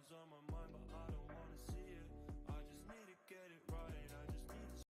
is on my mind, but I don't wanna see it. I just need to get it right. I just need to.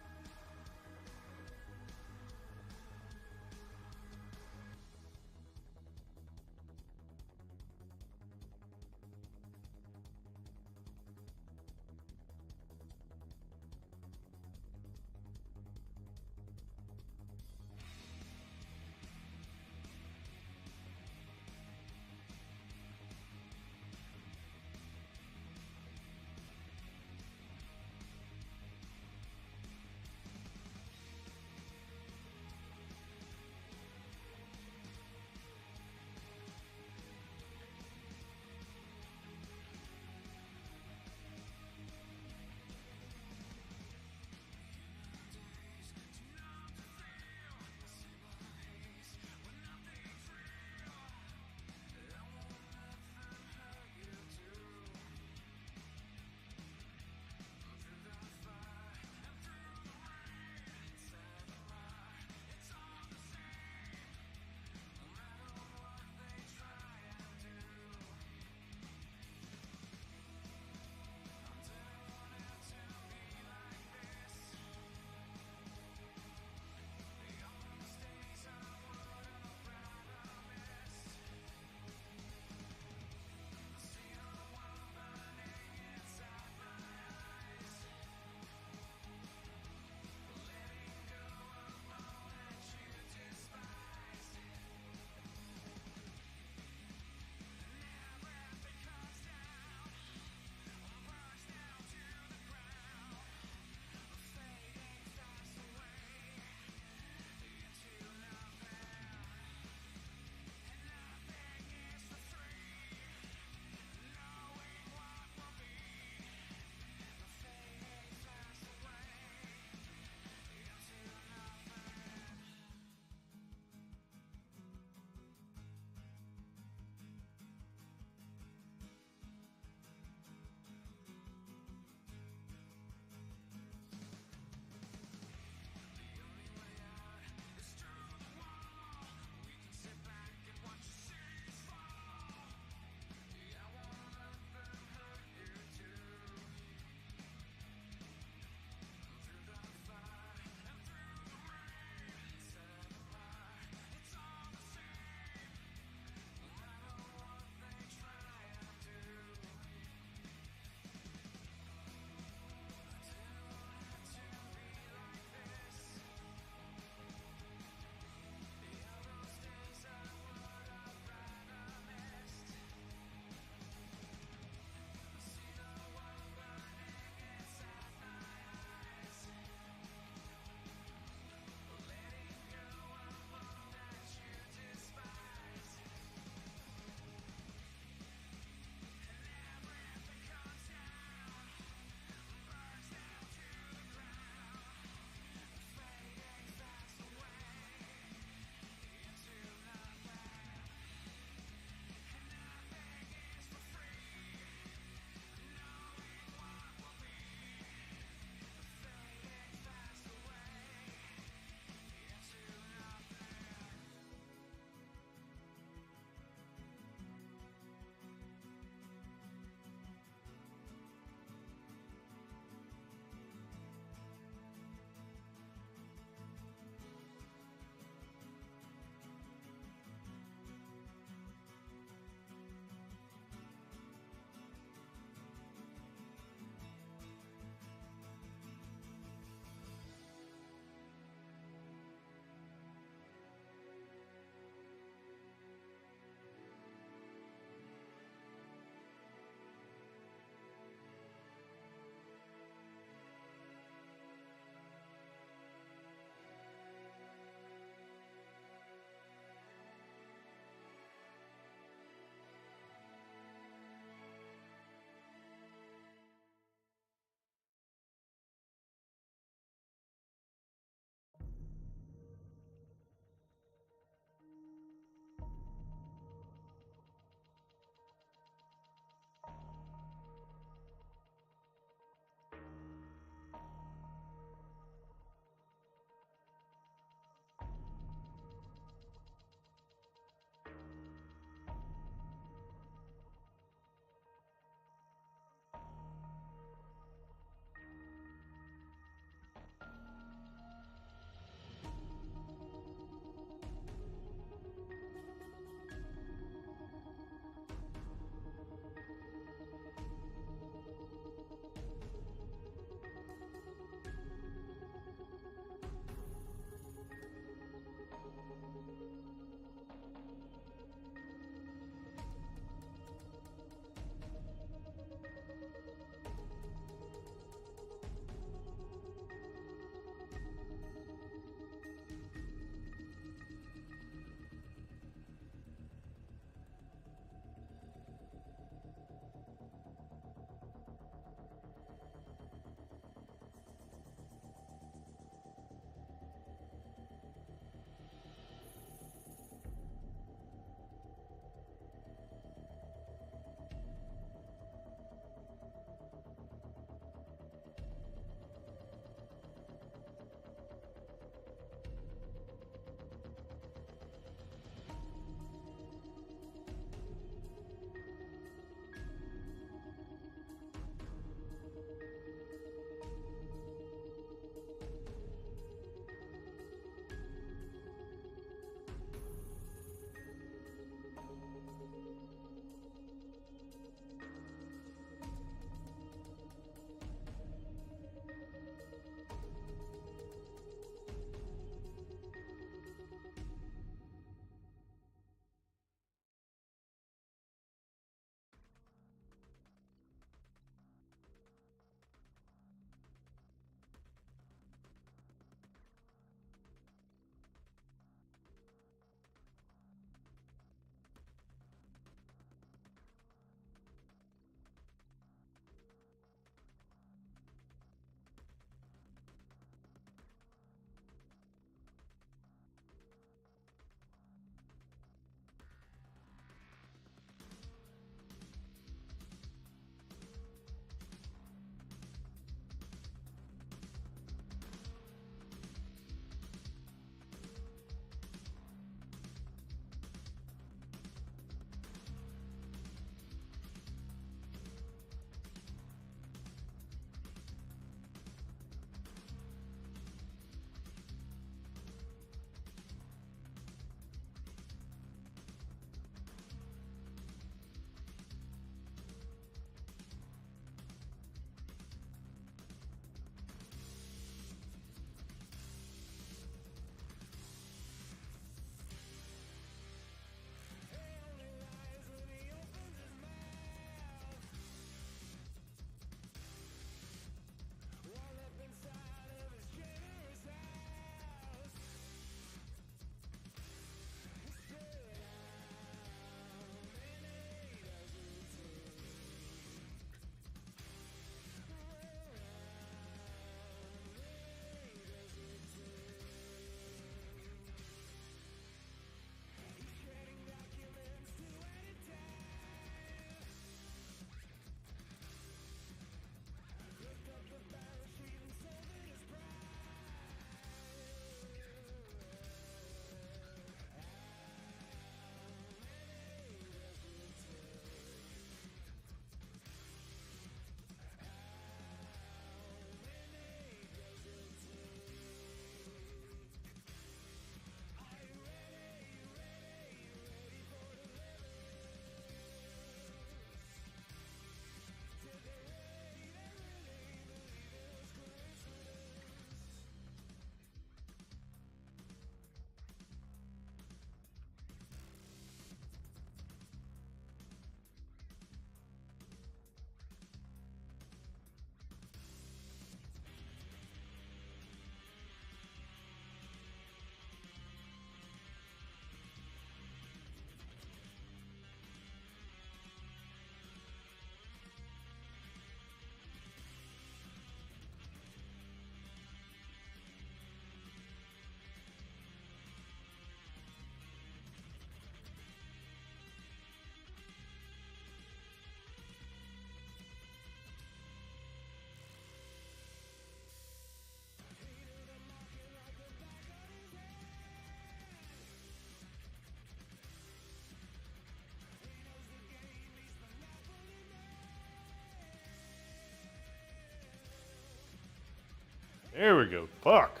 There we go. Fuck.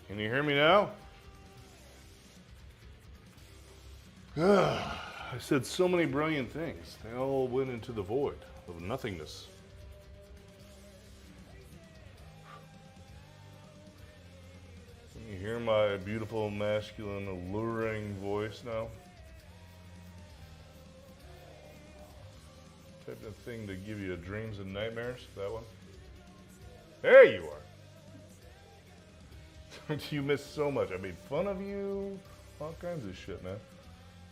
Can you hear me now? I said so many brilliant things. They all went into the void of nothingness. Can you hear my beautiful, masculine, alluring voice now? Type of thing to give you dreams and nightmares, that one. There you are. You missed so much. I made fun of you. All kinds of shit, man.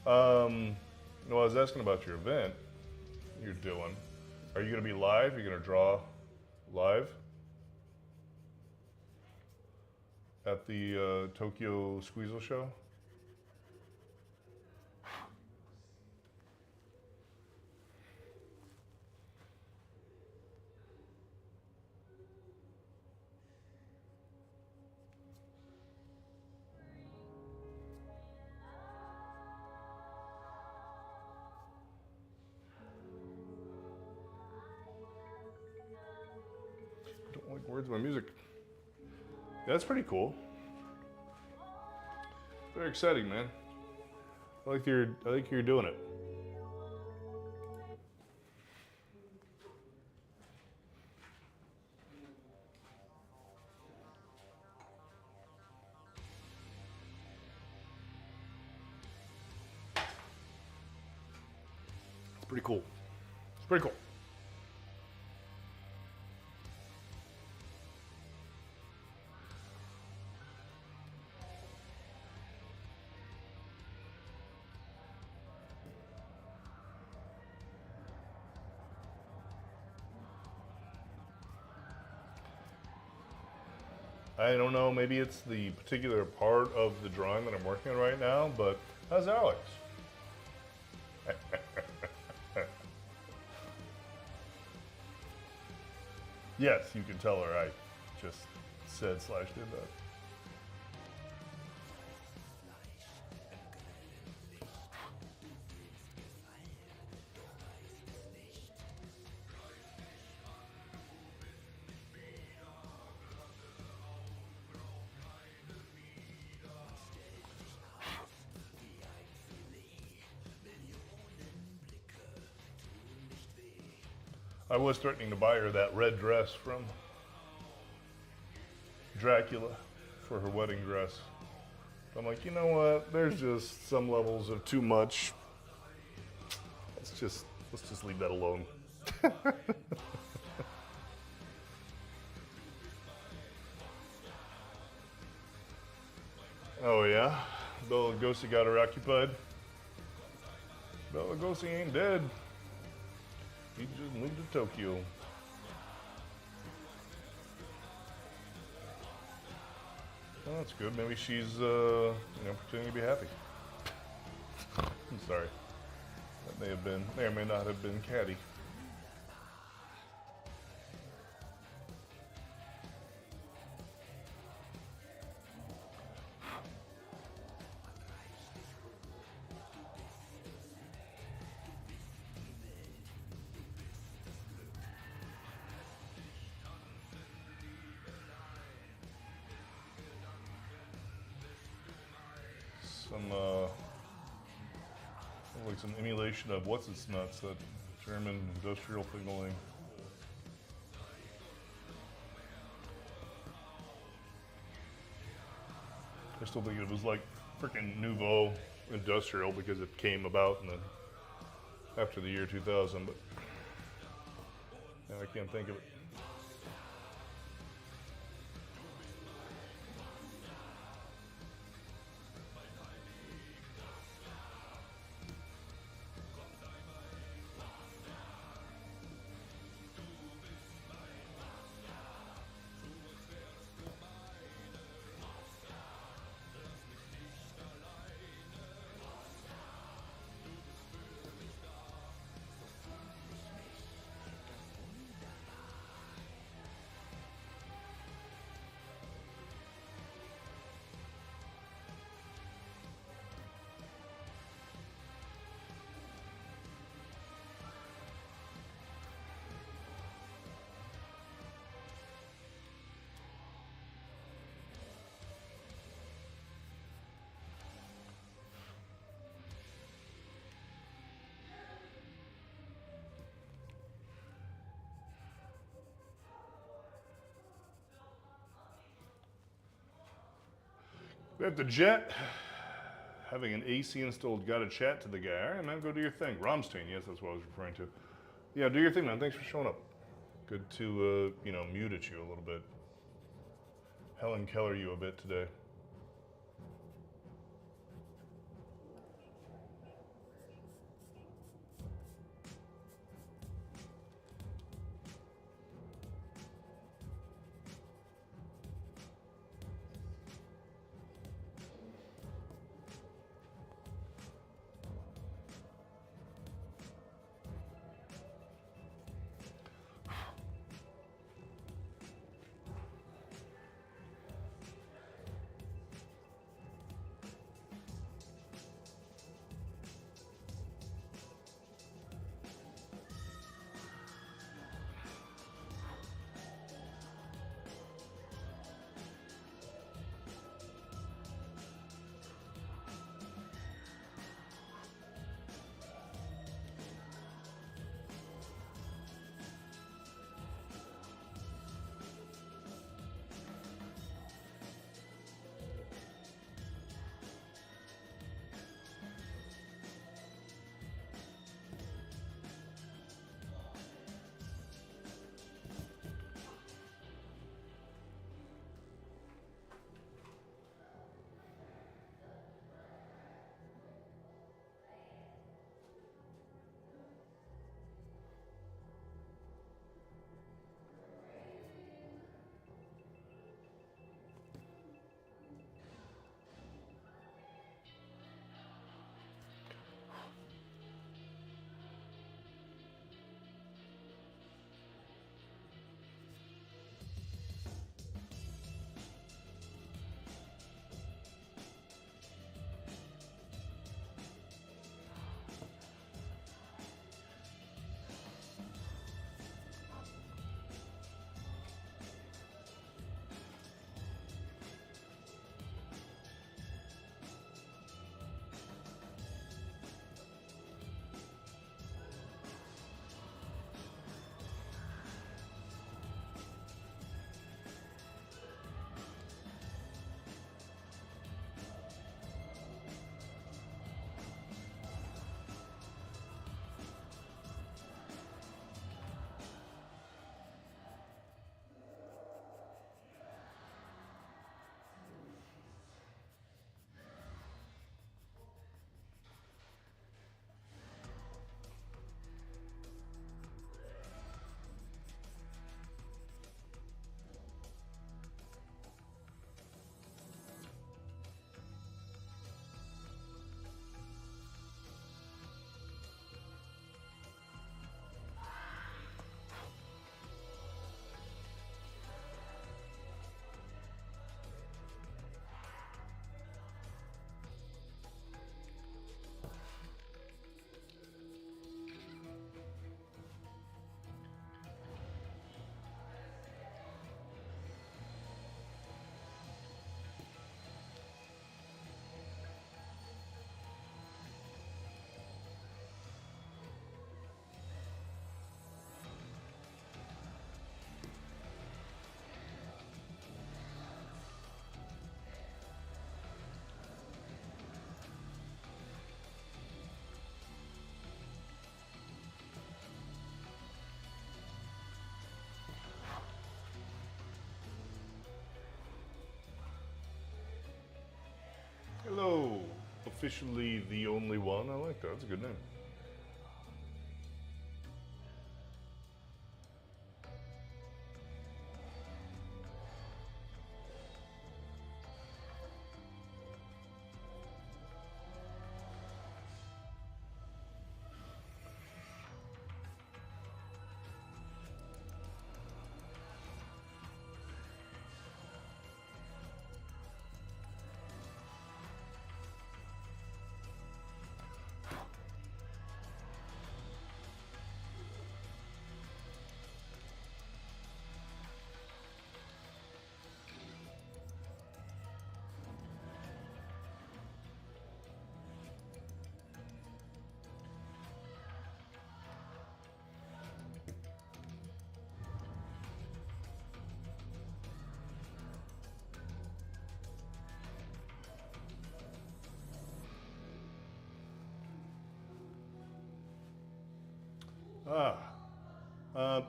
No, I was asking about your event you're doing. Are you going to be live? Are you going to draw live at the Tokyo Squeezel show? Don't like words in my music. Yeah, that's pretty cool. Very exciting, man. I think you're doing it. It's pretty cool. It's pretty cool. I don't know, maybe it's the particular part of the drawing that I'm working on right now, but how's Alex? Yes, you can tell her I just said / did that. I was threatening to buy her that red dress from Dracula for her wedding dress. I'm like, you know what? There's just some levels of too much. Let's just leave that alone. Oh yeah? Bela Lugosi got her occupied. Bela Lugosi ain't dead. He just moved to Tokyo. Well, that's good. Maybe she's, pretending to be happy. I'm sorry. That may or may not have been catty. Like some emulation of what's its nuts, that German industrial signaling. I still think it was like freaking nouveau industrial because it came about after the year 2000, but now I can't think of it. We have the jet. Having an AC installed, got to chat to the guy. All right, man, go do your thing. Romstein, yes, that's what I was referring to. Yeah, do your thing, man. Thanks for showing up. Good to, mute at you a little bit. Helen Keller you a bit today. Hello. Officially the only one. I like that. That's a good name.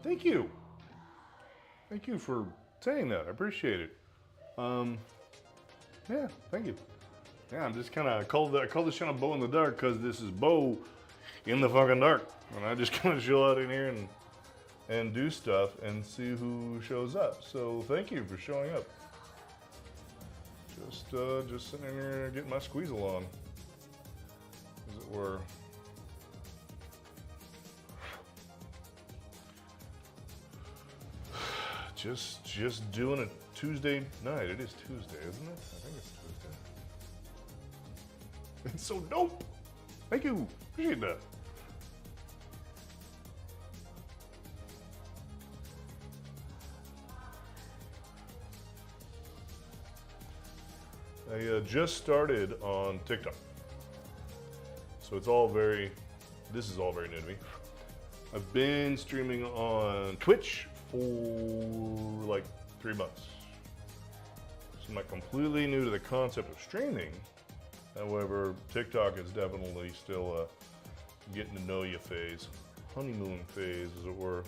Thank you. Thank you for saying that. I appreciate it. Yeah, thank you. Yeah, I'm just kind of I call this channel Bo in the Dark because this is Bo in the fucking dark, and I just kind of chill out in here and do stuff and see who shows up. So thank you for showing up. Just sitting in here getting my squeezle on, as it were. Just doing a Tuesday night. It is Tuesday, isn't it? I think it's Tuesday. It's so dope. Thank you. Appreciate that. I just started on TikTok. So this is all very new to me. I've been streaming on Twitch for like 3 months. So I'm not completely new to the concept of streaming. However, TikTok is definitely still a getting to know you phase, honeymoon phase, as it were.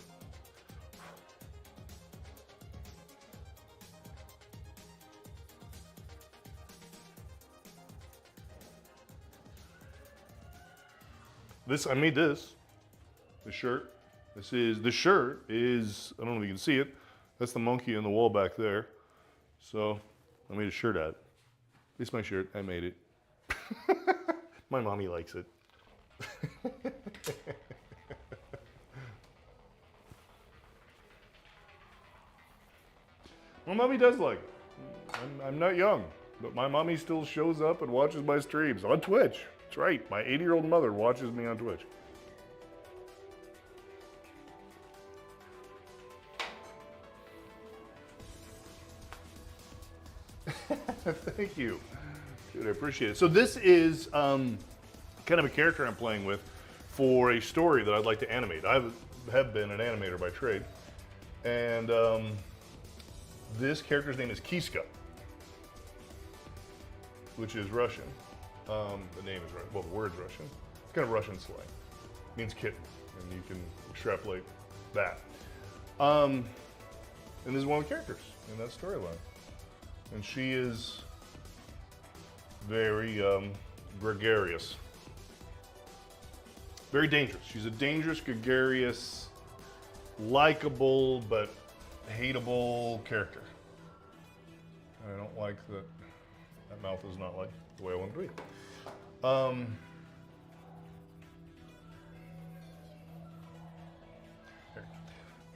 I made this. The shirt. The shirt is, I don't know if you can see it. That's the monkey on the wall back there. So I made a shirt out. It's my shirt. I made it. My mommy likes it. My mommy does like it. I'm not young, but my mommy still shows up and watches my streams on Twitch. That's right, my 80-year-old mother watches me on Twitch. Thank you. Dude, I appreciate it. So this is kind of a character I'm playing with for a story that I'd like to animate. I have been an animator by trade. And this character's name is Kiska, which is Russian. The name is Russian. Well, the word's Russian. It's kind of Russian slang. It means kitten, and you can extrapolate that. And this is one of the characters in that storyline. And she is very gregarious. Very dangerous. She's a dangerous, gregarious, likable, but hateable character. I don't like that. That mouth is not like the way I want it to be.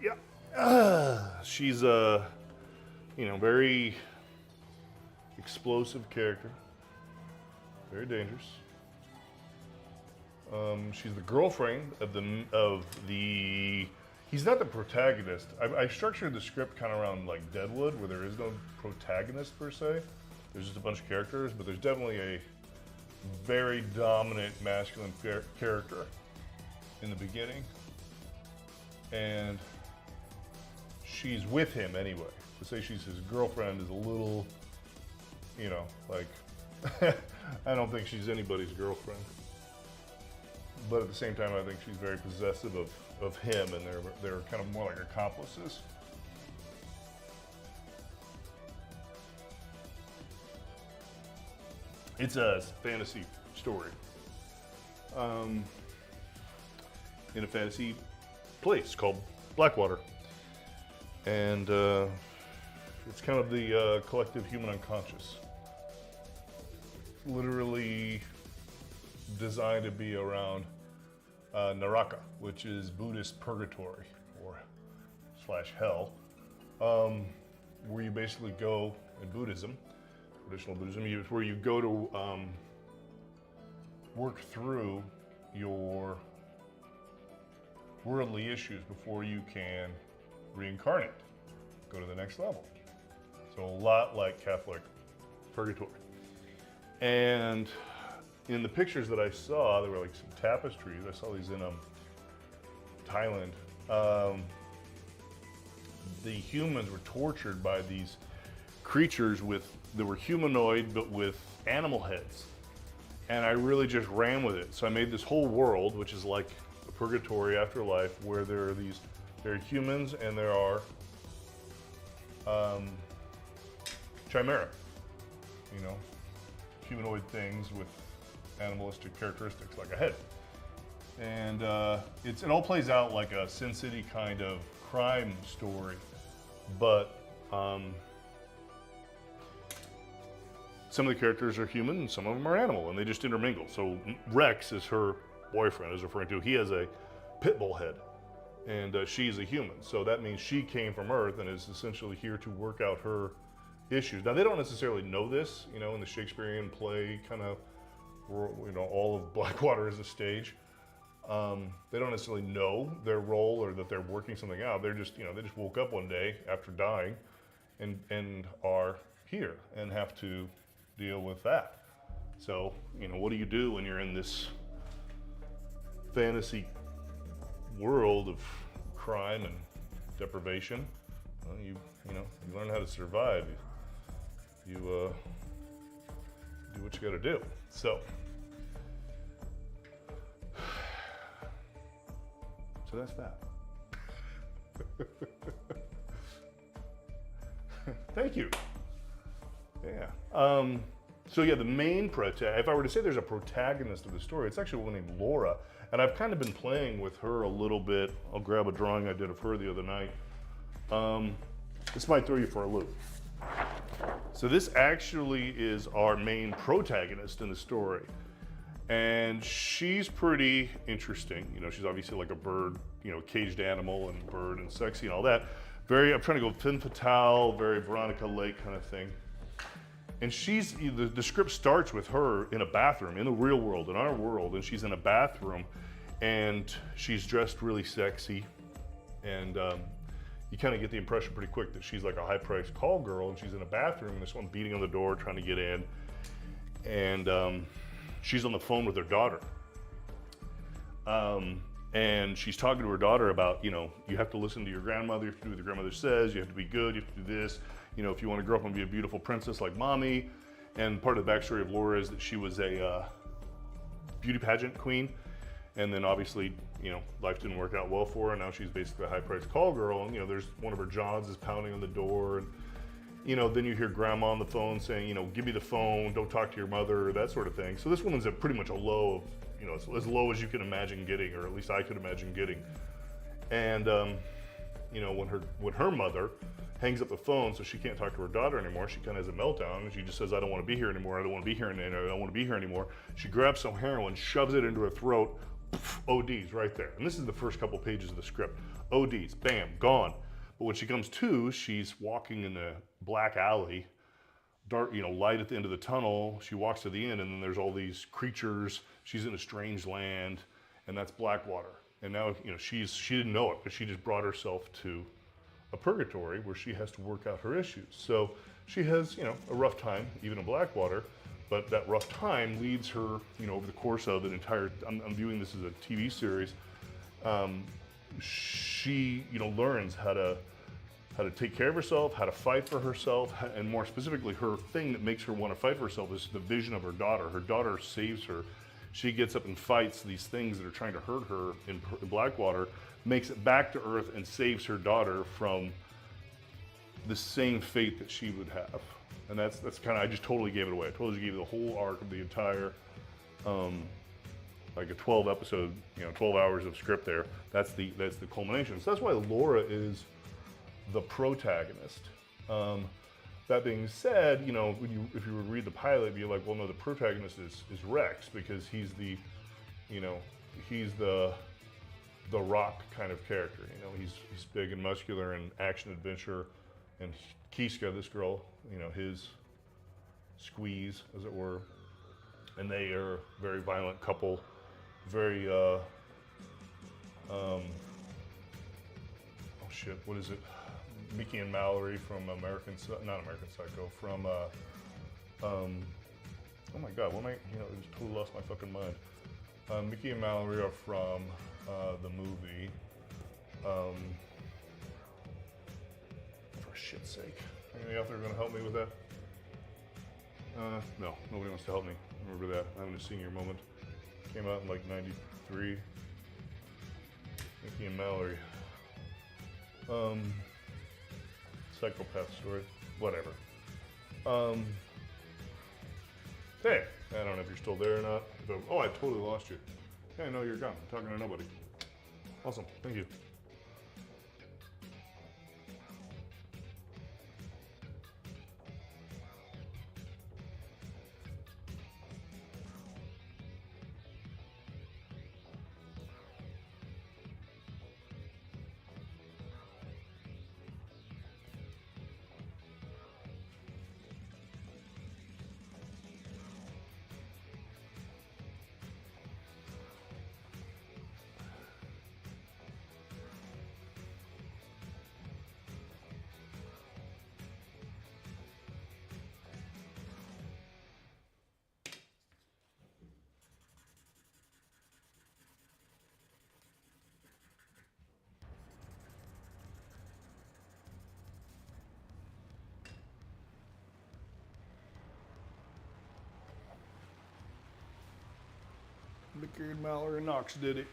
Yeah. She's a, very explosive character. Very dangerous. She's the girlfriend of the. He's not the protagonist. I structured the script kind of around like Deadwood, where there is no protagonist per se. There's just a bunch of characters, but there's definitely a very dominant masculine character in the beginning, and she's with him anyway. To say she's his girlfriend is a little, like, I don't think she's anybody's girlfriend. But at the same time, I think she's very possessive of him, and they're kind of more like accomplices. It's a fantasy story in a fantasy place called Blackwater, and it's kind of the collective human unconscious. Literally designed to be around Naraka, which is Buddhist purgatory or / hell, where you basically go in Buddhism. Traditional Buddhism, it's where you go to work through your worldly issues before you can reincarnate, go to the next level. So a lot like Catholic purgatory. And in the pictures that I saw, there were like some tapestries. I saw these in Thailand. The humans were tortured by these creatures that were humanoid but with animal heads, and I really just ran with it. So I made this whole world, which is like a purgatory afterlife where there are humans and there are chimera, humanoid things with animalistic characteristics like a head. And it all plays out like a Sin City kind of crime story, but some of the characters are human and some of them are animal, and they just intermingle. So Rex is her boyfriend, is referring to. He has a pit bull head, and she's a human. So that means she came from Earth and is essentially here to work out her issues. Now, they don't necessarily know this, in the Shakespearean play, kind of, all of Blackwater is a stage. They don't necessarily know their role or that they're working something out. They're just, they just woke up one day after dying and are here and have to deal with that. So, what do you do when you're in this fantasy world of crime and deprivation? Well, you learn how to survive. You do what you got to do. So that's that. Thank you. Yeah. So yeah, the main if I were to say there's a protagonist of the story, it's actually a woman named Laura, and I've kind of been playing with her a little bit. I'll grab a drawing I did of her the other night. This might throw you for a loop. So this actually is our main protagonist in the story. And she's pretty interesting. She's obviously like a bird, caged animal and bird and sexy and all that. I'm trying to go femme fatale, very Veronica Lake kind of thing. And the script starts with her in a bathroom, in the real world, in our world, and she's in a bathroom, and she's dressed really sexy. And you kind of get the impression pretty quick that she's like a high-priced call girl, and she's in a bathroom, and there's one beating on the door trying to get in. And she's on the phone with her daughter. And she's talking to her daughter about, you have to listen to your grandmother, you have to do what your grandmother says, you have to be good, you have to do this, if you want to grow up and be a beautiful princess like mommy. And part of the backstory of Laura is that she was a beauty pageant queen, and then obviously, life didn't work out well for her, and now she's basically a high-priced call girl, and there's one of her Johns is pounding on the door, and then you hear grandma on the phone saying, give me the phone, don't talk to your mother, that sort of thing. So this woman's at pretty much a low of, it's as low as you can imagine getting, or at least I could imagine getting. And, when her mother hangs up the phone so she can't talk to her daughter anymore, she kind of has a meltdown, and she just says, I don't want to be here anymore, I don't want to be here anymore, I don't want to be here anymore. She grabs some heroin, shoves it into her throat, ODs right there. And this is the first couple pages of the script. ODs, bam, gone. But when she comes to, she's walking in the black alley, dark, light at the end of the tunnel. She walks to the end, and then there's all these creatures. She's in a strange land, and that's Blackwater. And now, she didn't know it, but she just brought herself to a purgatory where she has to work out her issues. So she has, a rough time, even in Blackwater, but that rough time leads her, over the course of an entire, I'm viewing this as a TV series, she, learns how to take care of herself, how to fight for herself, and more specifically, her thing that makes her want to fight for herself is the vision of her daughter. Her daughter saves her. She gets up and fights these things that are trying to hurt her in Blackwater, makes it back to Earth, and saves her daughter from the same fate that she would have. And that's kind of, I just totally gave it away. I totally gave you the whole arc of the entire, like a 12 episode, 12 hours of script there. That's the culmination. So that's why Laura is the protagonist. That being said, if you would read the pilot, you'd be like, well, no, the protagonist is Rex, because he's the Rock kind of character. He's big and muscular and action adventure, and Kiska, this girl, his squeeze, as it were, and they are a very violent couple, very oh shit, what is it? Mickey and Mallory from not American Psycho, from oh my god, what am I, I just totally lost my fucking mind. Mickey and Mallory are from the movie, for shit's sake. Anybody out there gonna help me with that? No, nobody wants to help me. Remember that, I'm having a senior moment. Came out in like 93. Mickey and Mallory. Psychopath story. Whatever. Hey, I don't know if you're still there or not. Oh, I totally lost you. Yeah, I know you're gone. I'm talking to nobody. Awesome. Thank you. Mickey and Mallory Knox did it.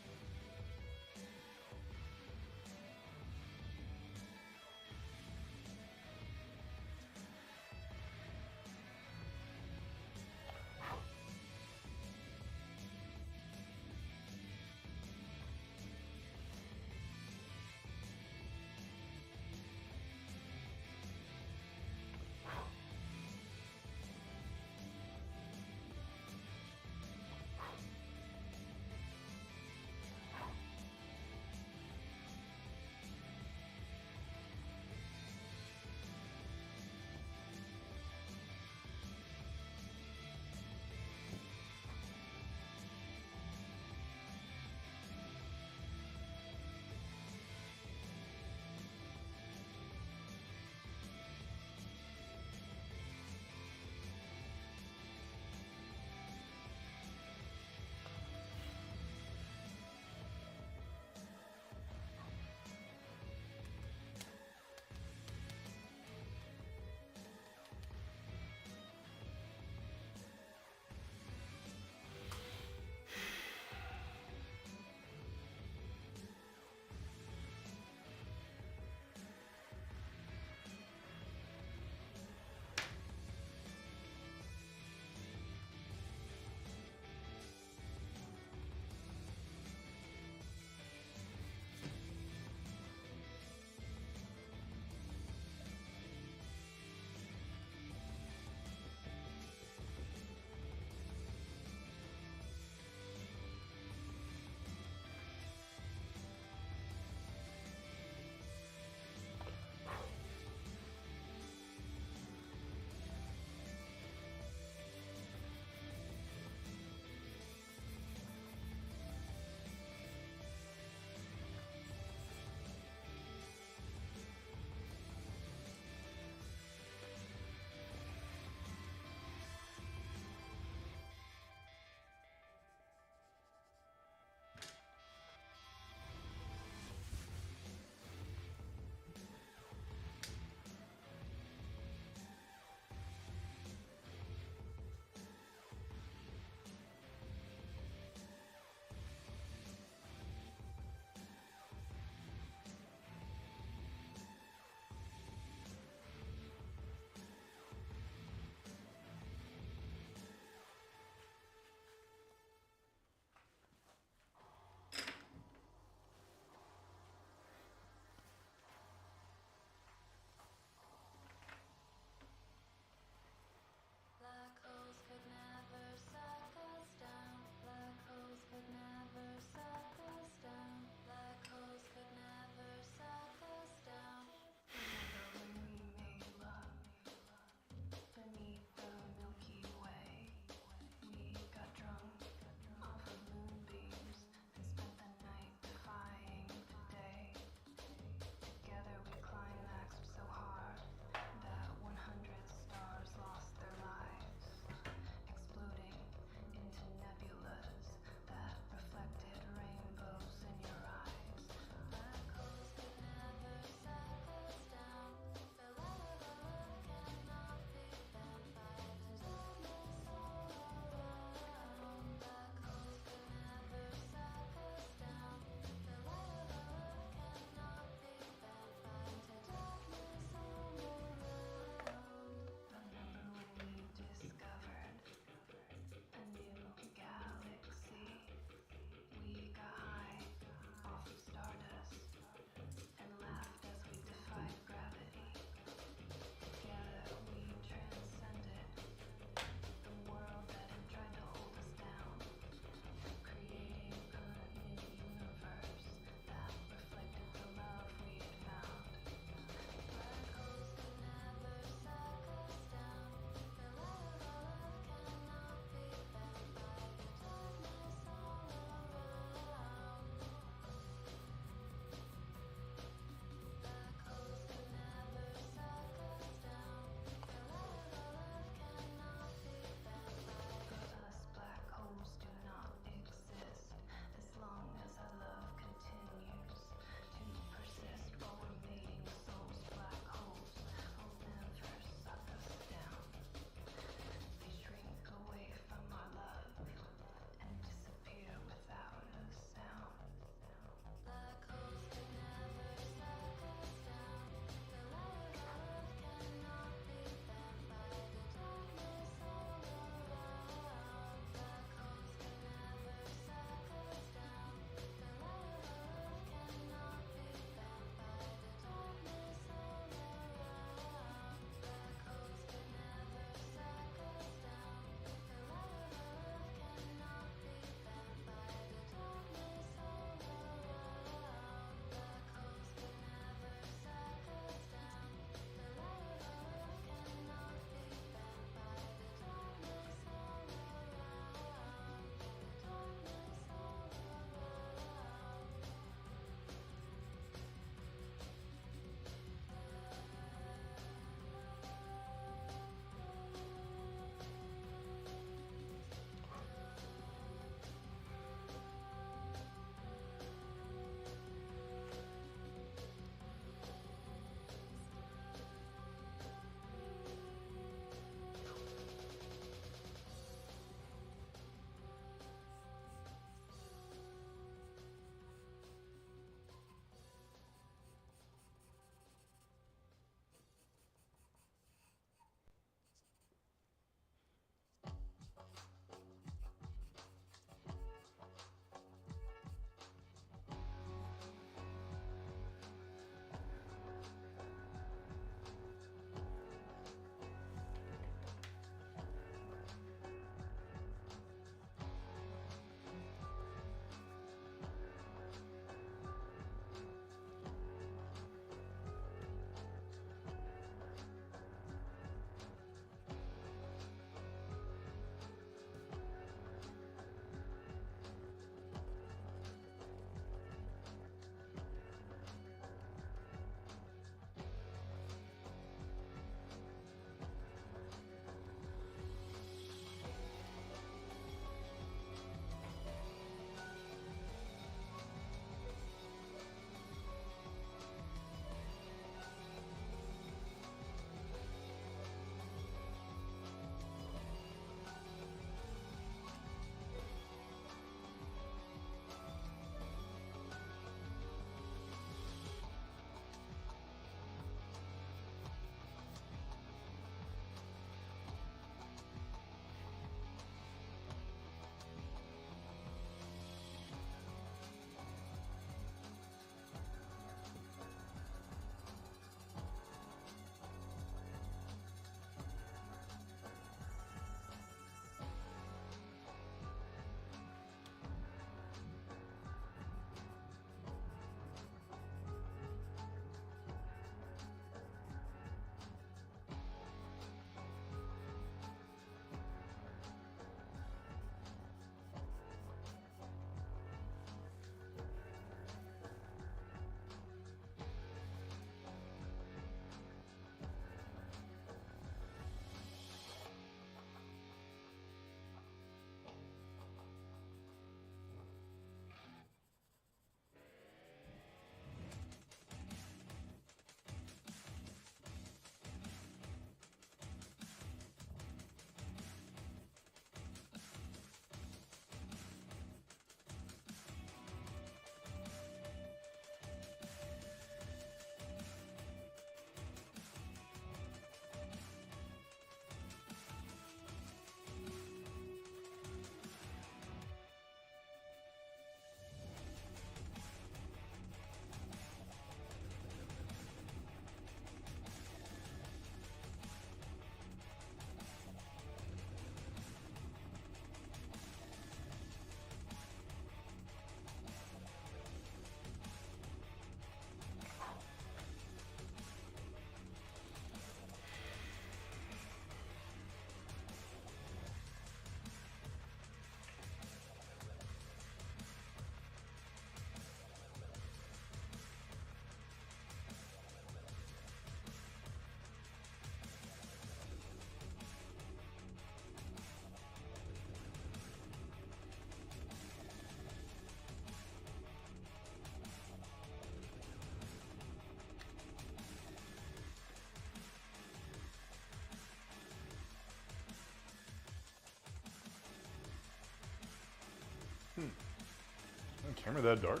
Camera that dark?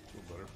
A little better.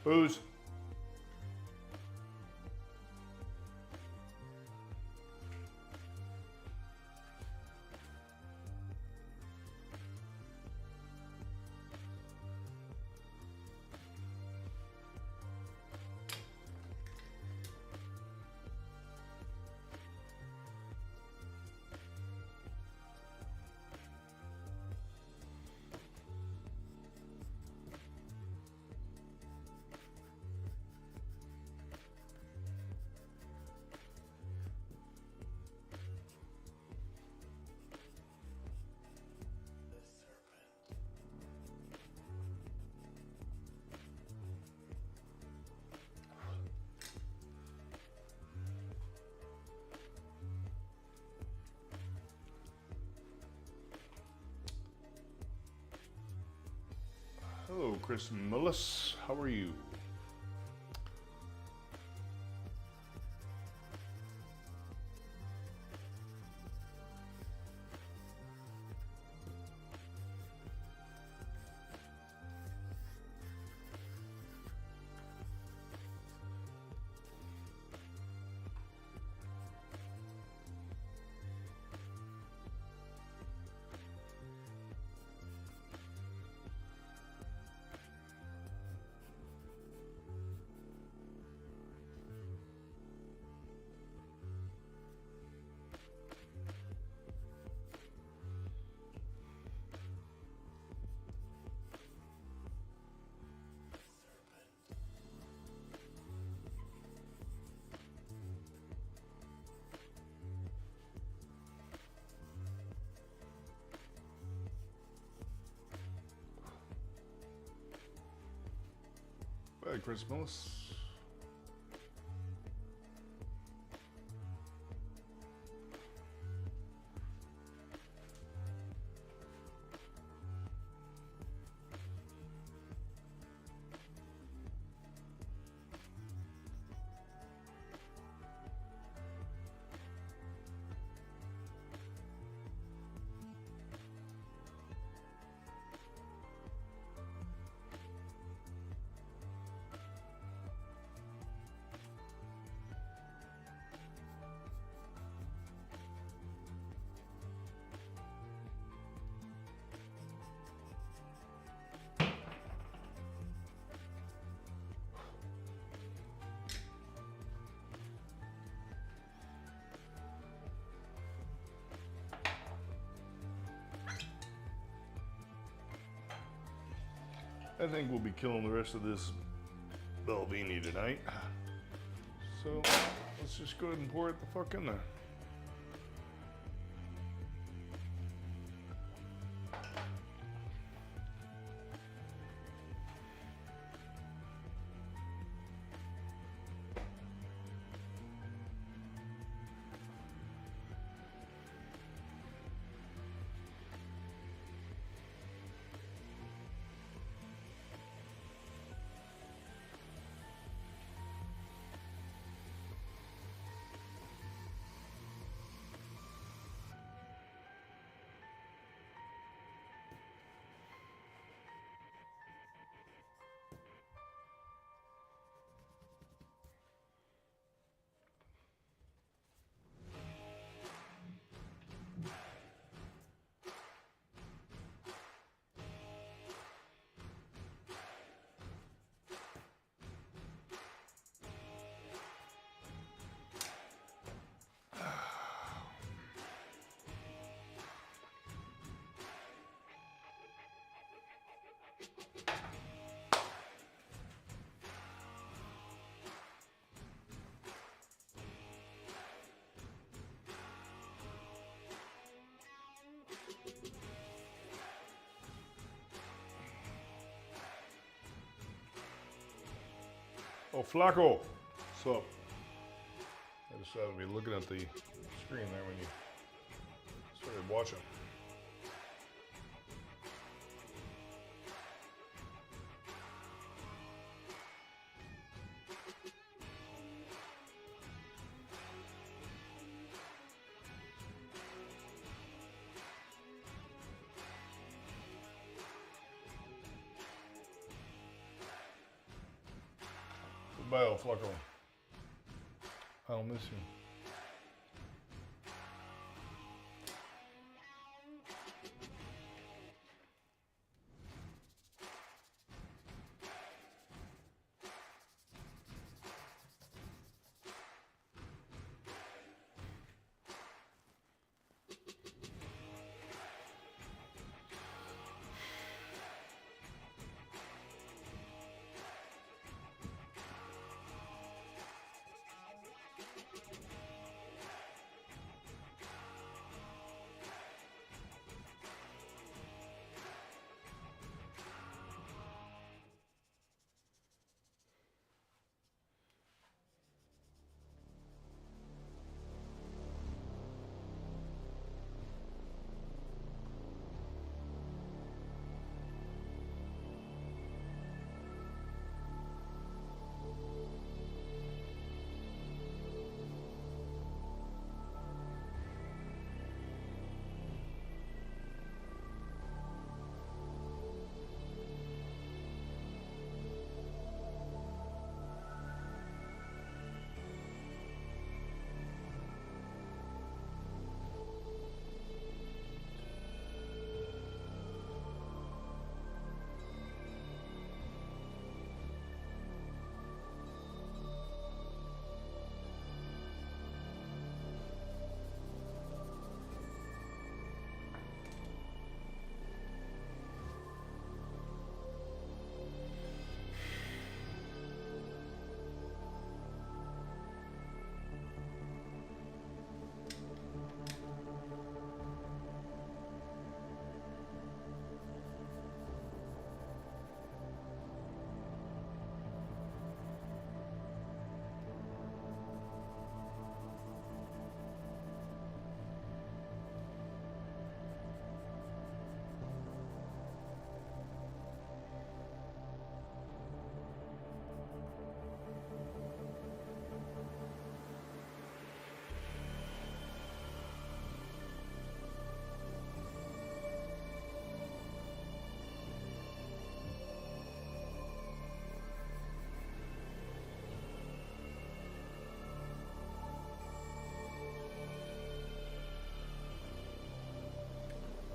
Booze. Hello, Chris Mullis. How are you? Hi, Chris Mullis. I think we'll be killing the rest of this Belvini tonight. So let's just go ahead and pour it the fuck in there. Oh, Flacco. What's up? I just happened to be looking at the screen there when you started watching. Goodbye, Flucko. I'll miss you.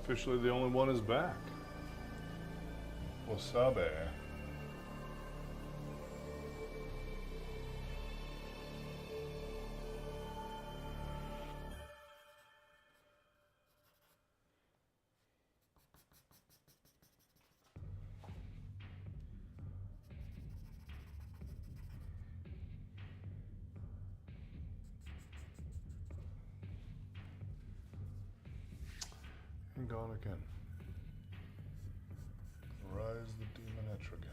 Officially, the only one is back. Wasabi. And gone again. Rise the demonetch again.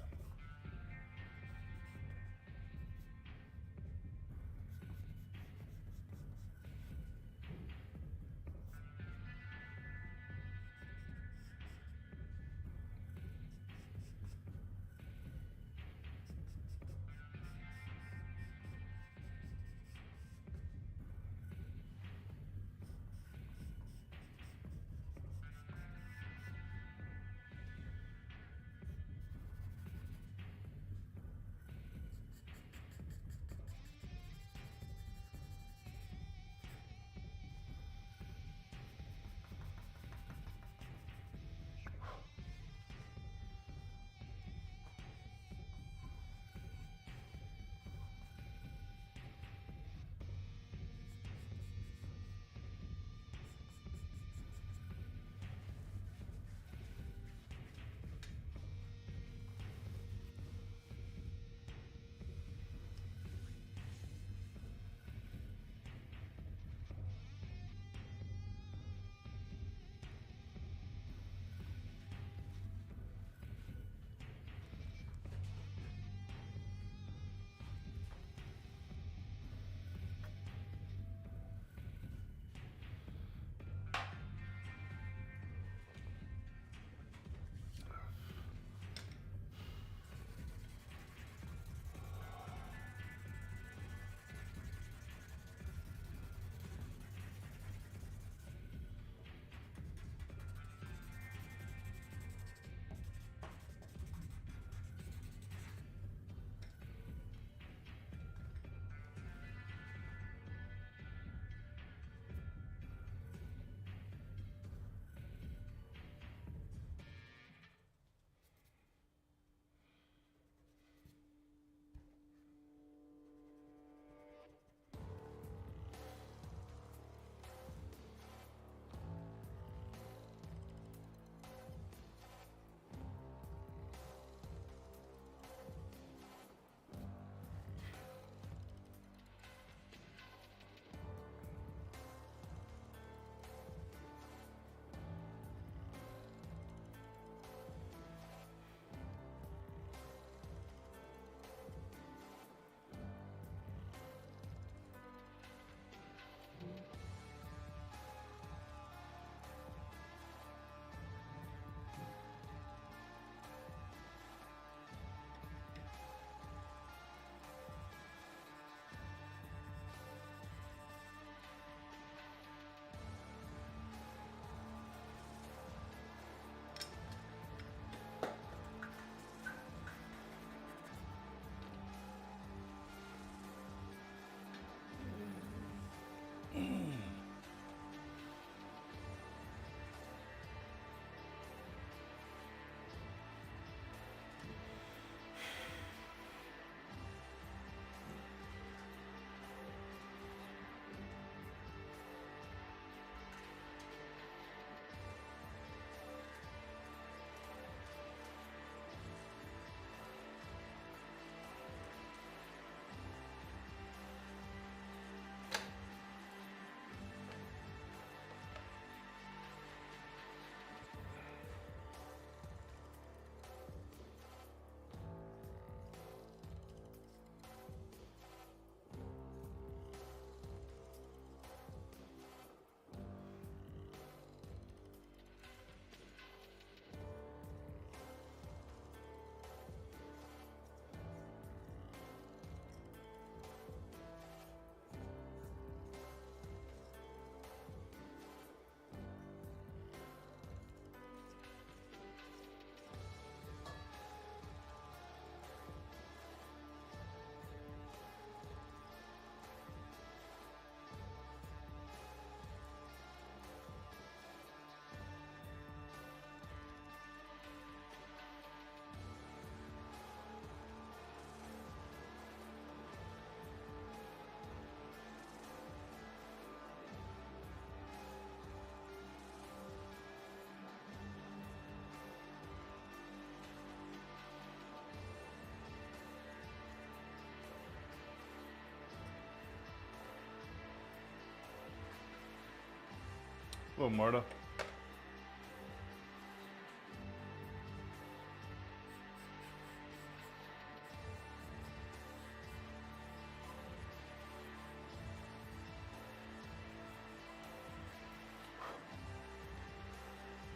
Hello, Marta.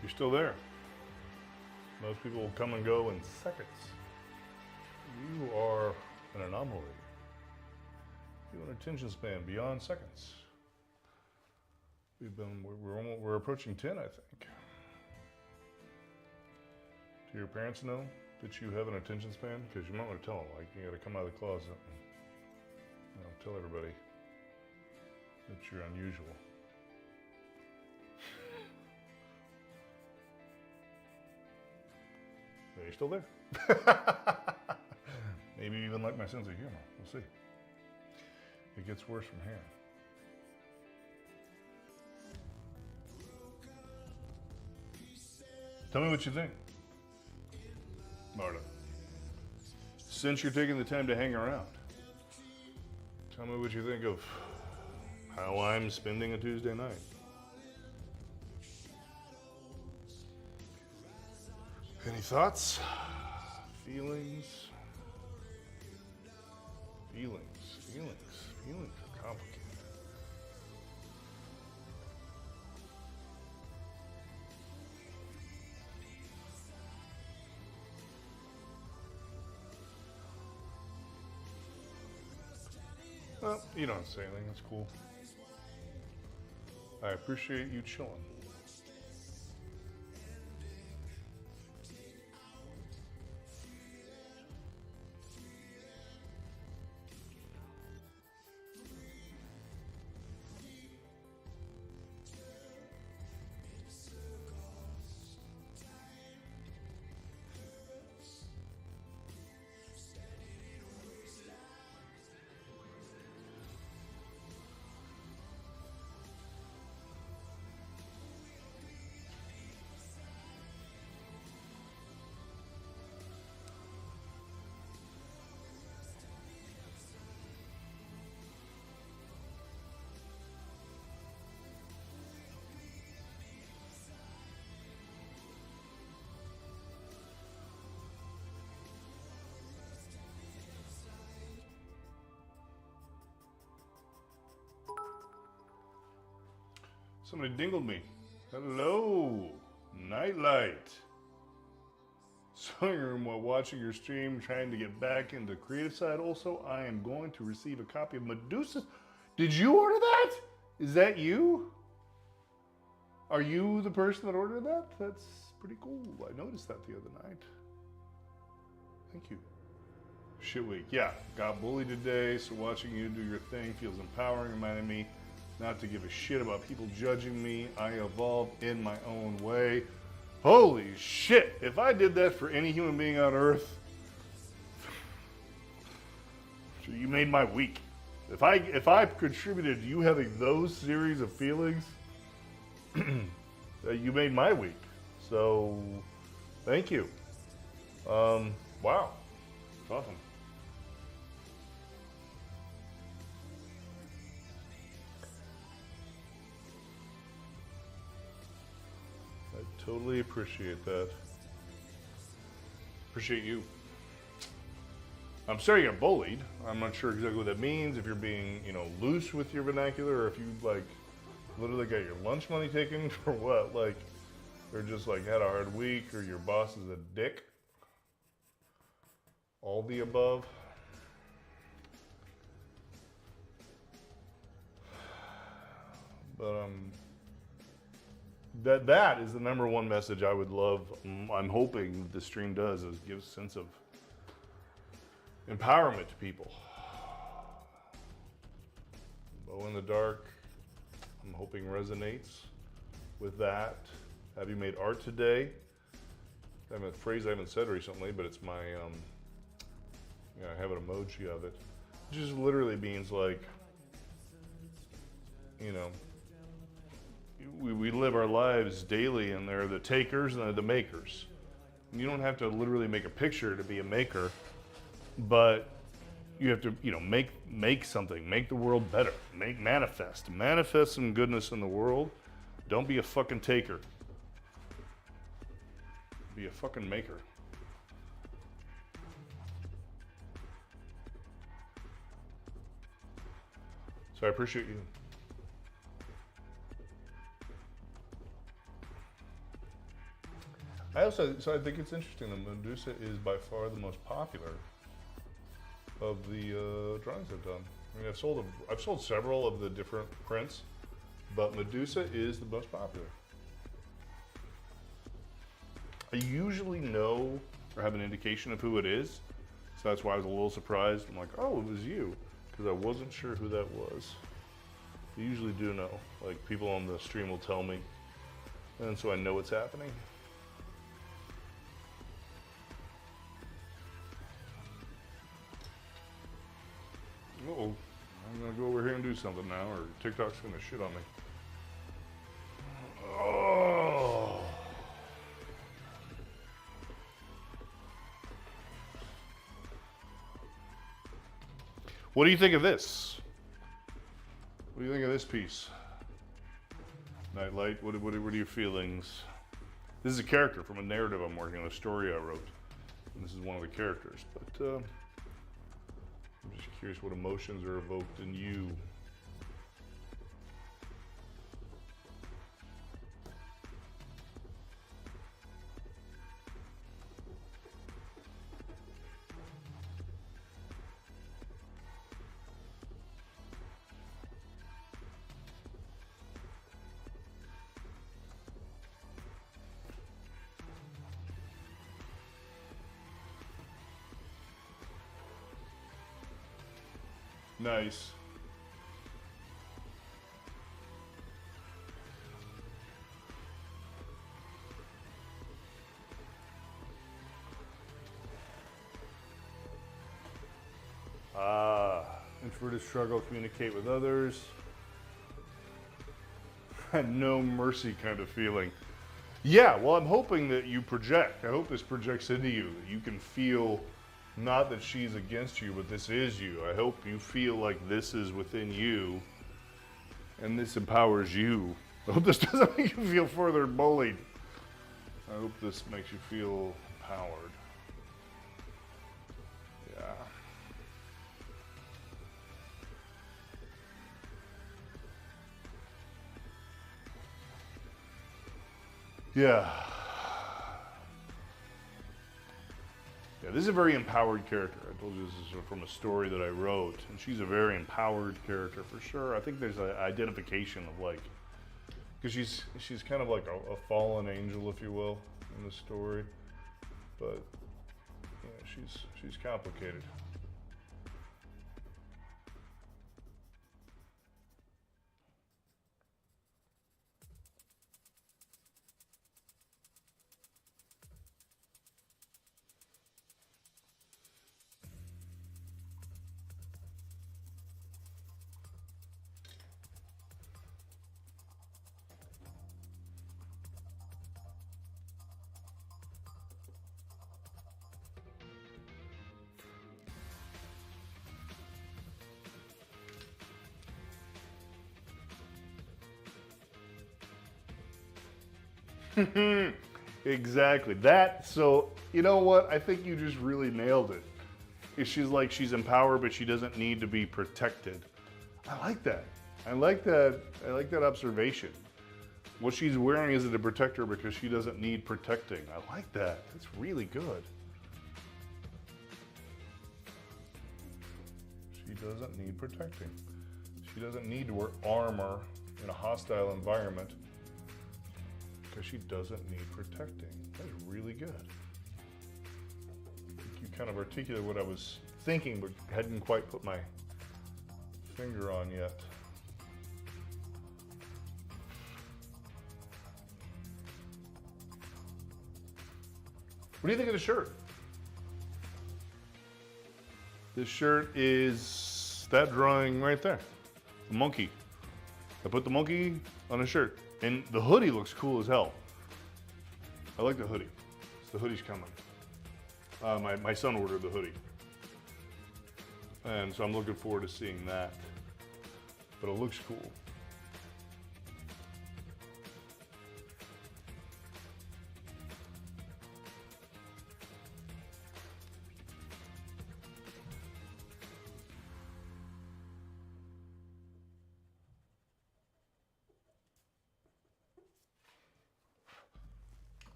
You're still there. Most people will come and go in seconds. You are an anomaly. You have an attention span beyond seconds. We're approaching 10, I think. Do your parents know that you have an attention span? Because you might want to tell them, like, you got to come out of the closet and tell everybody that you're unusual. Are you still there? Maybe even like my sense of humor. We'll see. It gets worse from here. Tell me what you think, Marta. Since you're taking the time to hang around, tell me what you think of how I'm spending a Tuesday night. Any thoughts? Feelings? Feelings are complicated. Well, you don't say anything, that's cool. I appreciate you chilling. Somebody dingled me. Hello, Nightlight. Sewing room while watching your stream, trying to get back into creative side. Also, I am going to receive a copy of Medusa. Did you order that? Is that you? Are you the person that ordered that? That's pretty cool. I noticed that the other night. Thank you. Shit week. Yeah, got bullied today, so watching you do your thing feels empowering, reminding me not to give a shit about people judging me. I evolve in my own way. Holy shit, if I did that for any human being on earth, you made my week. If I contributed to you having those series of feelings, you made my week. So, thank you. Wow, it's awesome. Totally appreciate that. Appreciate you. I'm sorry you got bullied. I'm not sure exactly what that means. If you're being, loose with your vernacular, or if you literally got your lunch money taken for what? Or just had a hard week, or your boss is a dick. All the above. But that is the number one message I would love. I'm hoping the stream does, is give a sense of empowerment to people. Bow in the dark, I'm hoping resonates with that. Have you made art today? I have a phrase I haven't said recently, but it's my, I have an emoji of it. It just literally means we live our lives daily, and there are the takers and the makers. And you don't have to literally make a picture to be a maker, but you have to, make something, make the world better, manifest some goodness in the world. Don't be a fucking taker. Be a fucking maker. So I appreciate you. I think it's interesting that Medusa is by far the most popular of the drawings I've done. I mean, I've sold several of the different prints, but Medusa is the most popular. I usually know or have an indication of who it is, so that's why I was a little surprised. I'm like, oh, it was you, because I wasn't sure who that was. I usually do know, like people on the stream will tell me, and so I know what's happening. Uh-oh, I'm gonna go over here and do something now, or TikTok's gonna shit on me. Oh. What do you think of this? What do you think of this piece? Nightlight, what are your feelings? This is a character from a narrative I'm working on, a story I wrote. And this is one of the characters, but I'm just curious what emotions are evoked in you. Nice. Introverted struggle, communicate with others. No mercy kind of feeling. Yeah, well, I'm hoping that you project. I hope this projects into you, that you can feel not that she's against you, but this is you. I hope you feel like this is within you and this empowers you. I hope this doesn't make you feel further bullied. I hope this makes you feel empowered. Yeah. Yeah. Yeah, this is a very empowered character. I told you this is from a story that I wrote, and she's a very empowered character for sure. I think there's an identification of like, because she's kind of like a fallen angel, if you will, in the story, but yeah, she's complicated. Exactly. That, so, you know what? I think you just really nailed it. She's empowered, but she doesn't need to be protected. I like that. I like that observation. What she's wearing isn't to protect her because she doesn't need protecting. I like that. That's really good. She doesn't need protecting. She doesn't need to wear armor in a hostile environment because she doesn't need protecting. That's really good. I think you kind of articulated what I was thinking, but hadn't quite put my finger on yet. What do you think of the shirt? This shirt is that drawing right there, the monkey. I put the monkey on a shirt, and the hoodie looks cool as hell. I like the hoodie. So the hoodie's coming. My son ordered the hoodie, and so I'm looking forward to seeing that. But it looks cool.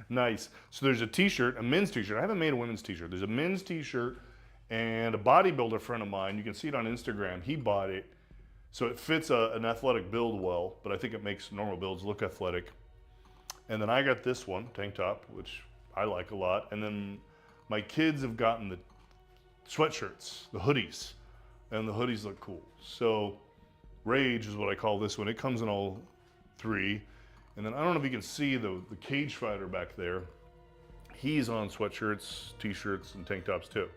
Nice. So there's a t-shirt, a men's t-shirt. I haven't made a women's t-shirt. There's a men's t-shirt, and a bodybuilder friend of mine, you can see it on Instagram, he bought it. So it fits an athletic build well, but I think it makes normal builds look athletic. And then I got this one, tank top, which I like a lot. And then my kids have gotten the sweatshirts, the hoodies, and the hoodies look cool. So Rage is what I call this one. It comes in all three. And then I don't know if you can see the cage fighter back there. He's on sweatshirts, t-shirts, and tank tops too.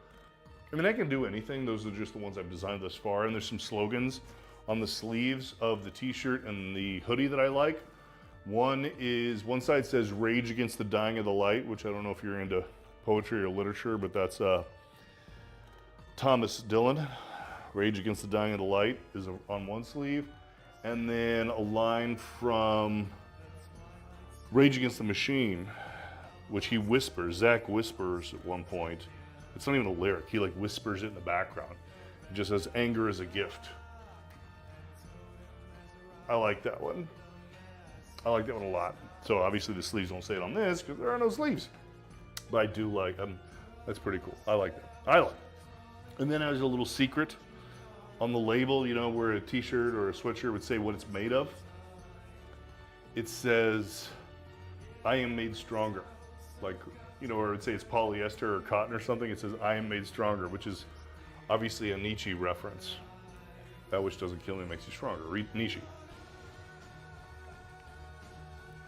I mean, I can do anything. Those are just the ones I've designed thus far. And there's some slogans on the sleeves of the t-shirt and the hoodie that I like. One side says "Rage Against the Dying of the Light," which I don't know if you're into poetry or literature, but that's Thomas Dillon. "Rage Against the Dying of the Light" is on one sleeve. And then a line from Rage Against the Machine, which he whispers. Zach whispers at one point. It's not even a lyric. He like whispers it in the background. It just says, "Anger is a gift." I like that one. I like that one a lot. So obviously the sleeves don't say it on this because there are no sleeves. But I do like them. That's pretty cool. I like that. I like it. And then there's a little secret on the label, you know, where a t-shirt or a sweatshirt would say what it's made of. It says, "I am made stronger." Like, you know, or it would say it's polyester or cotton or something. It says, "I am made stronger," which is obviously a Nietzsche reference. That which doesn't kill me makes you stronger. Read Nietzsche.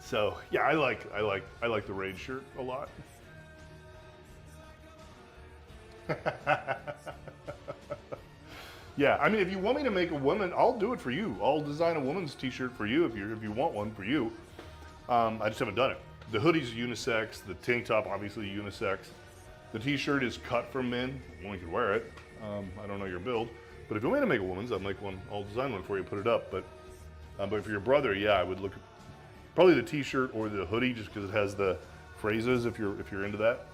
So yeah, I like the Rage shirt a lot. Yeah, I mean, if you want me to make a woman, I'll do it for you. I'll design a woman's t-shirt for you if you want one for you. I just haven't done it. The hoodie's unisex, the tank top obviously unisex. The t-shirt is cut for men. One could wear it. I don't know your build, but if you want me to make a woman's, I'll make one. I'll design one for you, put it up. But for your brother, yeah, I would look at probably the t-shirt or the hoodie, just because it has the phrases. If you're into that.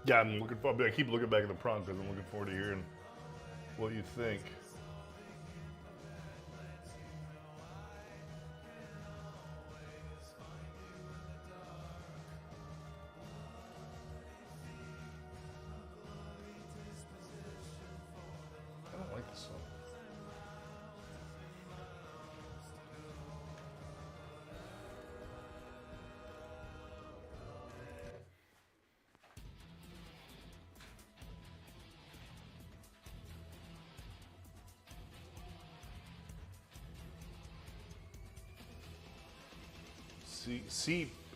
Yeah, I'm looking forward. I keep looking back at the prompt because I'm looking forward to hearing what you think. I don't like this song.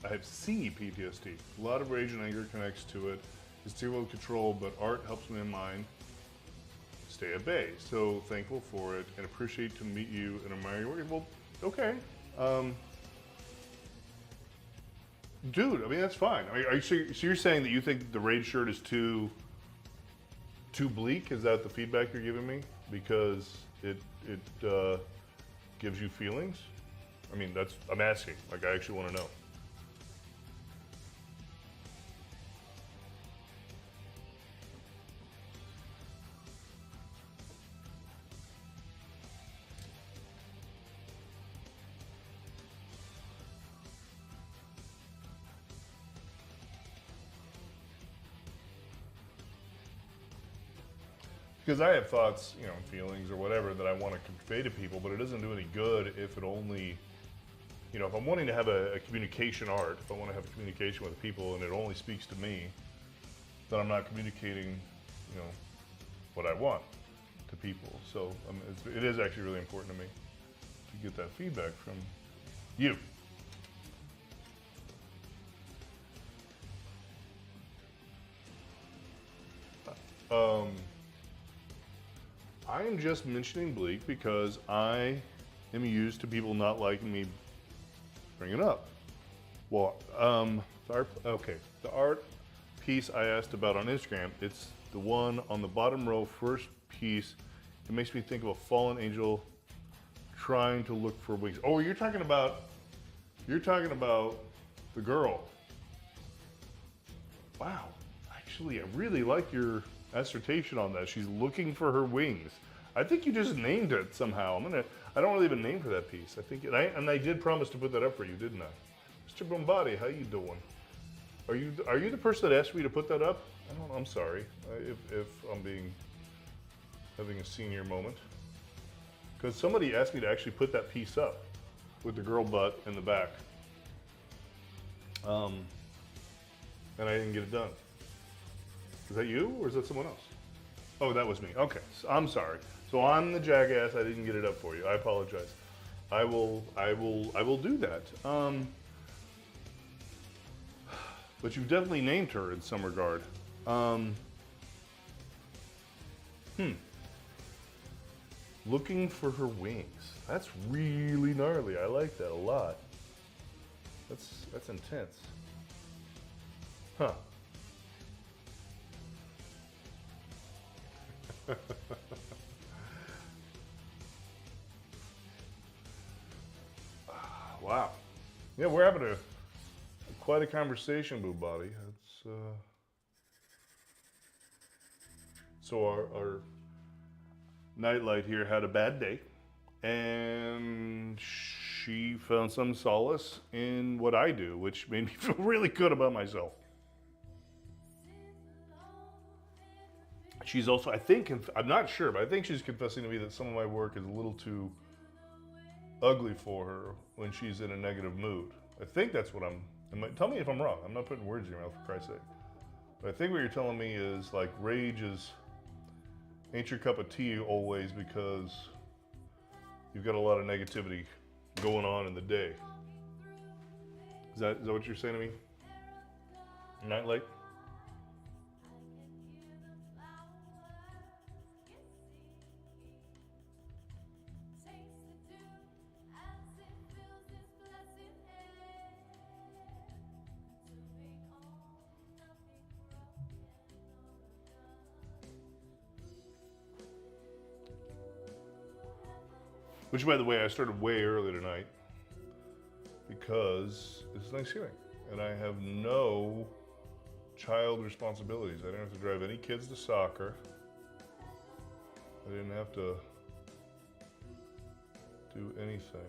I have C PTSD. A lot of rage and anger connects to it. It's difficult to control, but art helps my mind stay at bay. So thankful for it and appreciate to meet you and admire your work. Well, okay. Dude, I mean, that's fine. I mean, so you're saying that you think the Rage shirt is too bleak? Is that the feedback you're giving me? Because it gives you feelings? I mean, I'm asking. Like, I actually want to know. Because I have thoughts, you know, feelings or whatever that I want to convey to people, but it doesn't do any good if it only, you know, if I'm wanting to have a communication art, if I want to have a communication with people and it only speaks to me, that I'm not communicating, what I want to people. So it is actually really important to me to get that feedback from you. I am just mentioning bleak because I am used to people not liking me bring it up. Well, the art piece I asked about on Instagram, it's the one on the bottom row, first piece. It makes me think of a fallen angel trying to look for wings. Oh, you're talking about the girl. Wow, actually, I really like your assertion on that. She's looking for her wings. I think you just named it somehow. I don't really have a name for that piece. I think, and I did promise to put that up for you, didn't I? Mr. Bombati, how you doing? Are you the person that asked me to put that up? I don't know. I'm sorry if I'm having a senior moment. Because somebody asked me to actually put that piece up with the girl butt in the back, and I didn't get it done. Is that you or is that someone else? Oh, that was me. Okay, so I'm sorry. So I'm the jackass. I didn't get it up for you. I apologize. I will do that. But you've definitely named her in some regard. Looking for her wings. That's really gnarly. I like that a lot. That's intense. Huh. Wow. Yeah, we're having quite a conversation, Boo Body. So our nightlight here had a bad day, and she found some solace in what I do, which made me feel really good about myself. She's also, I think, I'm not sure, but I think she's confessing to me that some of my work is a little too ugly for her when she's in a negative mood. I think that's what tell me if I'm wrong. I'm not putting words in your mouth, for Christ's sake. But I think what you're telling me is like rage ain't your cup of tea always because you've got a lot of negativity going on in the day. Is that what you're saying to me? Nightlight? Which, by the way, I started way early tonight because it's Thanksgiving and I have no child responsibilities. I didn't have to drive any kids to soccer. I didn't have to do anything.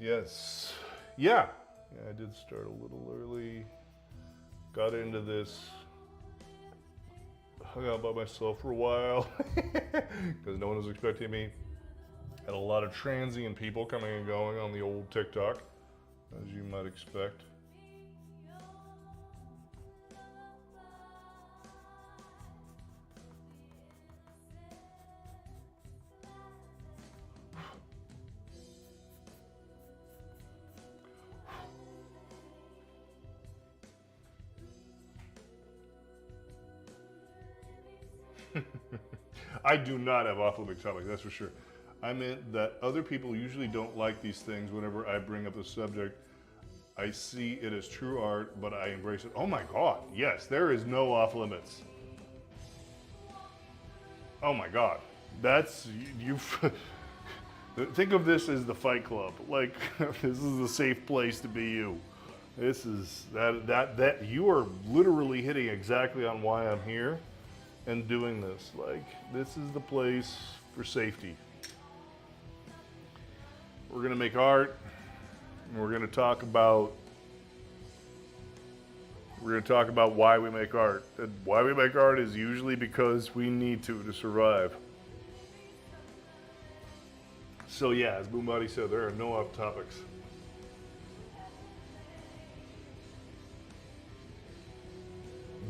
Yes. Yeah, I did start a little early, got into this, hung out by myself for a while, because no one was expecting me. Had a lot of transient people coming and going on the old TikTok, as you might expect. I do not have off-limit topics, that's for sure. I meant that other people usually don't like these things whenever I bring up the subject. I see it as true art, but I embrace it. Oh my God, yes, there is no off-limits. Oh my God, that's, you think of this as the Fight Club. Like, this is a safe place to be you. This is, that you are literally hitting exactly on why I'm here and doing this. Like, this is the place for safety. We're gonna make art, and we're gonna talk about why we make art. And why we make art is usually because we need to survive. So yeah, as Boombody said, there are no off topics.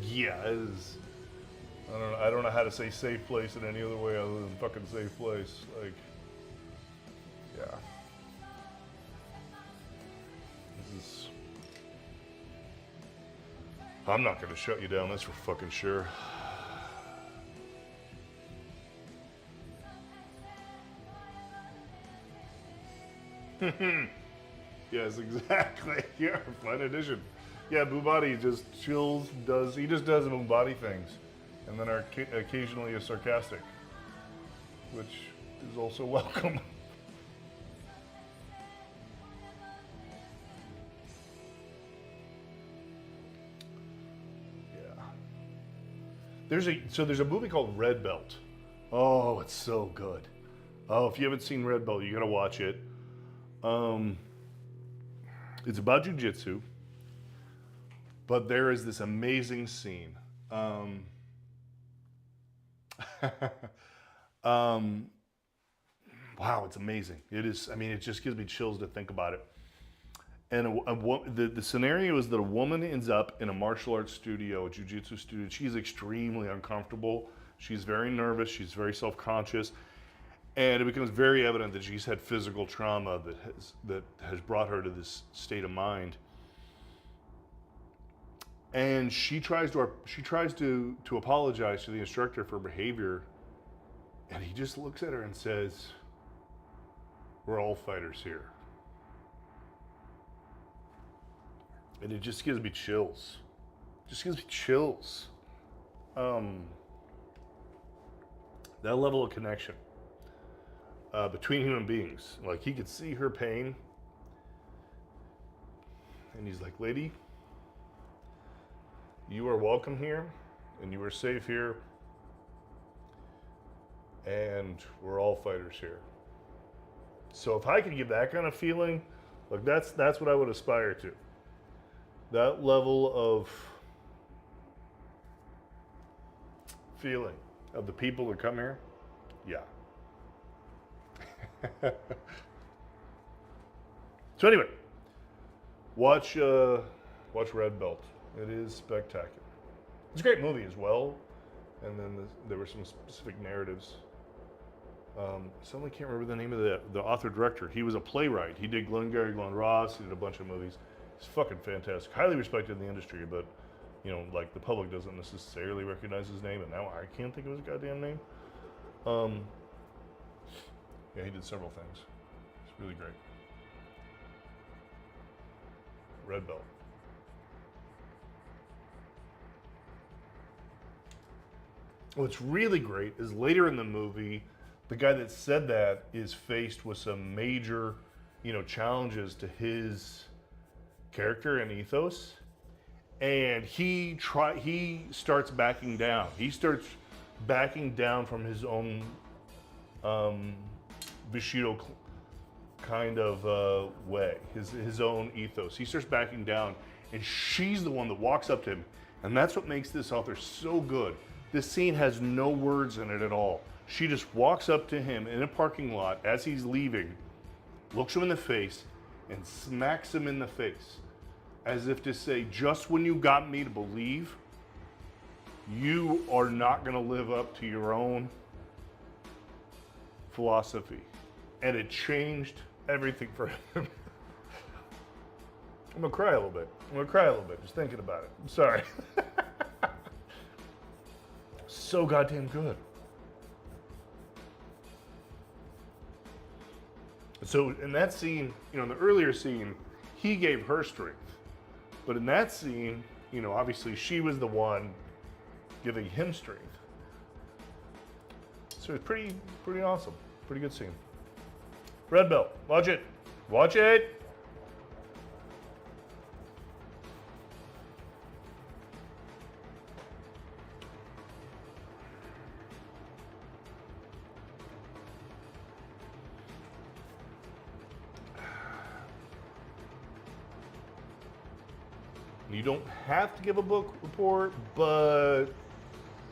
Yeah, it is. I don't know how to say safe place in any other way other than fucking safe place. Like, yeah. This is. I'm not gonna shut you down. That's for fucking sure. Yes, exactly. Yeah, fine addition. Yeah, Boombody just chills, he just does Boombody things. And then occasionally is sarcastic, which is also welcome. Yeah. There's a movie called Red Belt. Oh, it's so good. Oh, if you haven't seen Red Belt, you gotta watch it. It's about jujitsu, but there is this amazing scene. Wow, it's amazing. It is. I mean, it just gives me chills to think about it. And the scenario is that a woman ends up in a martial arts studio, a jiu-jitsu studio. She's extremely uncomfortable. She's very nervous. She's very self-conscious. And it becomes very evident that she's had physical trauma that has brought her to this state of mind. And she tries to apologize to the instructor for behavior, and he just looks at her and says, "We're all fighters here." And it just gives me chills. Just gives me chills. That level of connection between human beings. Like, he could see her pain, and he's like, "Lady, you are welcome here, and you are safe here, and we're all fighters here." So if I could give that kind of feeling, like that's what I would aspire to. That level of feeling of the people that come here, yeah. So anyway, watch Red Belt. It is spectacular. It's a great movie as well, and then there were some specific narratives. Suddenly can't remember the name of the author-director. He was a playwright. He did Glengarry Glen Ross. He did a bunch of movies. He's fucking fantastic. Highly respected in the industry, but, you know, like, the public doesn't necessarily recognize his name, and now I can't think of his goddamn name. Yeah, he did several things. It's really great. Red Belt. What's really great is later in the movie, the guy that said that is faced with some major, challenges to his character and ethos, and he starts backing down. He starts backing down from his own Bushido kind of way, his own ethos. He starts backing down, and she's the one that walks up to him, and that's what makes this author so good. This scene has no words in it at all. She just walks up to him in a parking lot as he's leaving, looks him in the face, and smacks him in the face, as if to say, just when you got me to believe, you are not going to live up to your own philosophy. And it changed everything for him. I'm going to cry a little bit. Just thinking about it. I'm sorry. So goddamn good. So in that scene, in the earlier scene, he gave her strength. But in that scene, obviously she was the one giving him strength. So it's pretty awesome. Pretty good scene. Red Belt, watch it. Watch it. You don't have to give a book report, but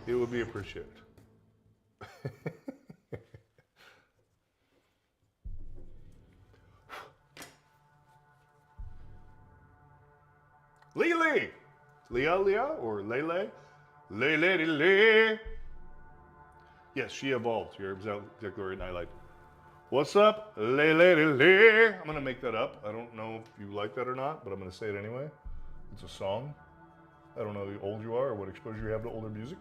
it would be appreciated. Leah or Lele? Lele. Yes, she evolved. You're exactly right, Nightlight. What's up, Lele? I'm gonna make that up. I don't know if you like that or not, but I'm gonna say it anyway. It's a song. I don't know how old you are or what exposure you have to older music.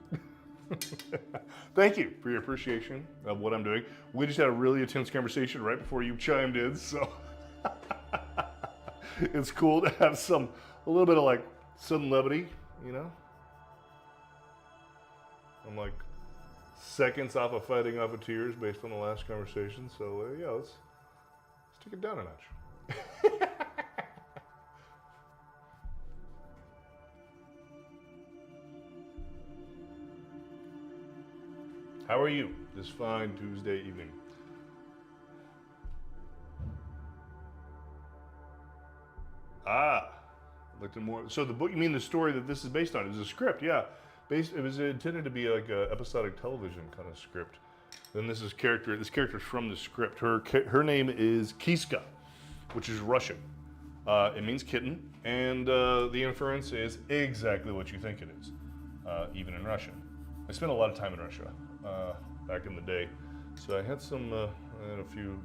Thank you for your appreciation of what I'm doing. We just had a really intense conversation right before you chimed in, so it's cool to have a little bit of like sudden levity, you know? I'm like seconds off of fighting off of tears based on the last conversation, so yeah, let's take it down a notch. How are you this fine Tuesday evening? Looked at more. So the book, you mean the story that this is based on? It was a script, yeah. It was intended to be like an episodic television kind of script. Then this character's from the script. Her name is Kiska, which is Russian. It means kitten, and the inference is exactly what you think it is, even in Russian. I spent a lot of time in Russia back in the day, so I had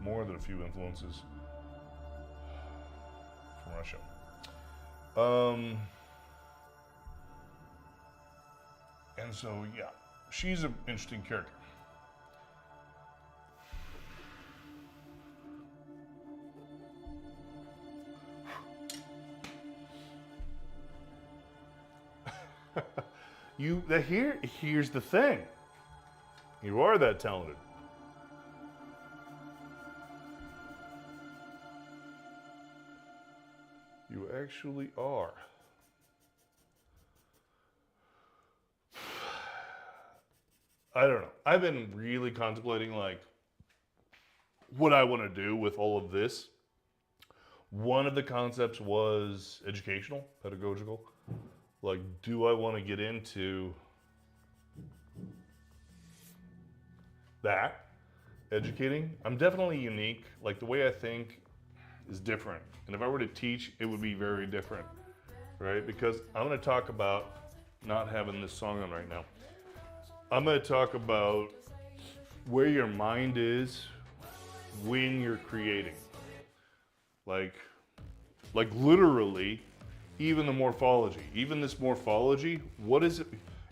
more than a few influences from Russia. And so, yeah, she's an interesting character. Here's the thing. You are that talented. You actually are. I don't know. I've been really contemplating like what I want to do with all of this. One of the concepts was educational, pedagogical. Like, do I want to get into that? Educating? I'm definitely unique. Like, the way I think is different. And if I were to teach, it would be very different, right? Because I'm going to talk about not having this song on right now. I'm going to talk about where your mind is when you're creating. Like literally, even the morphology. Even this morphology, what is it?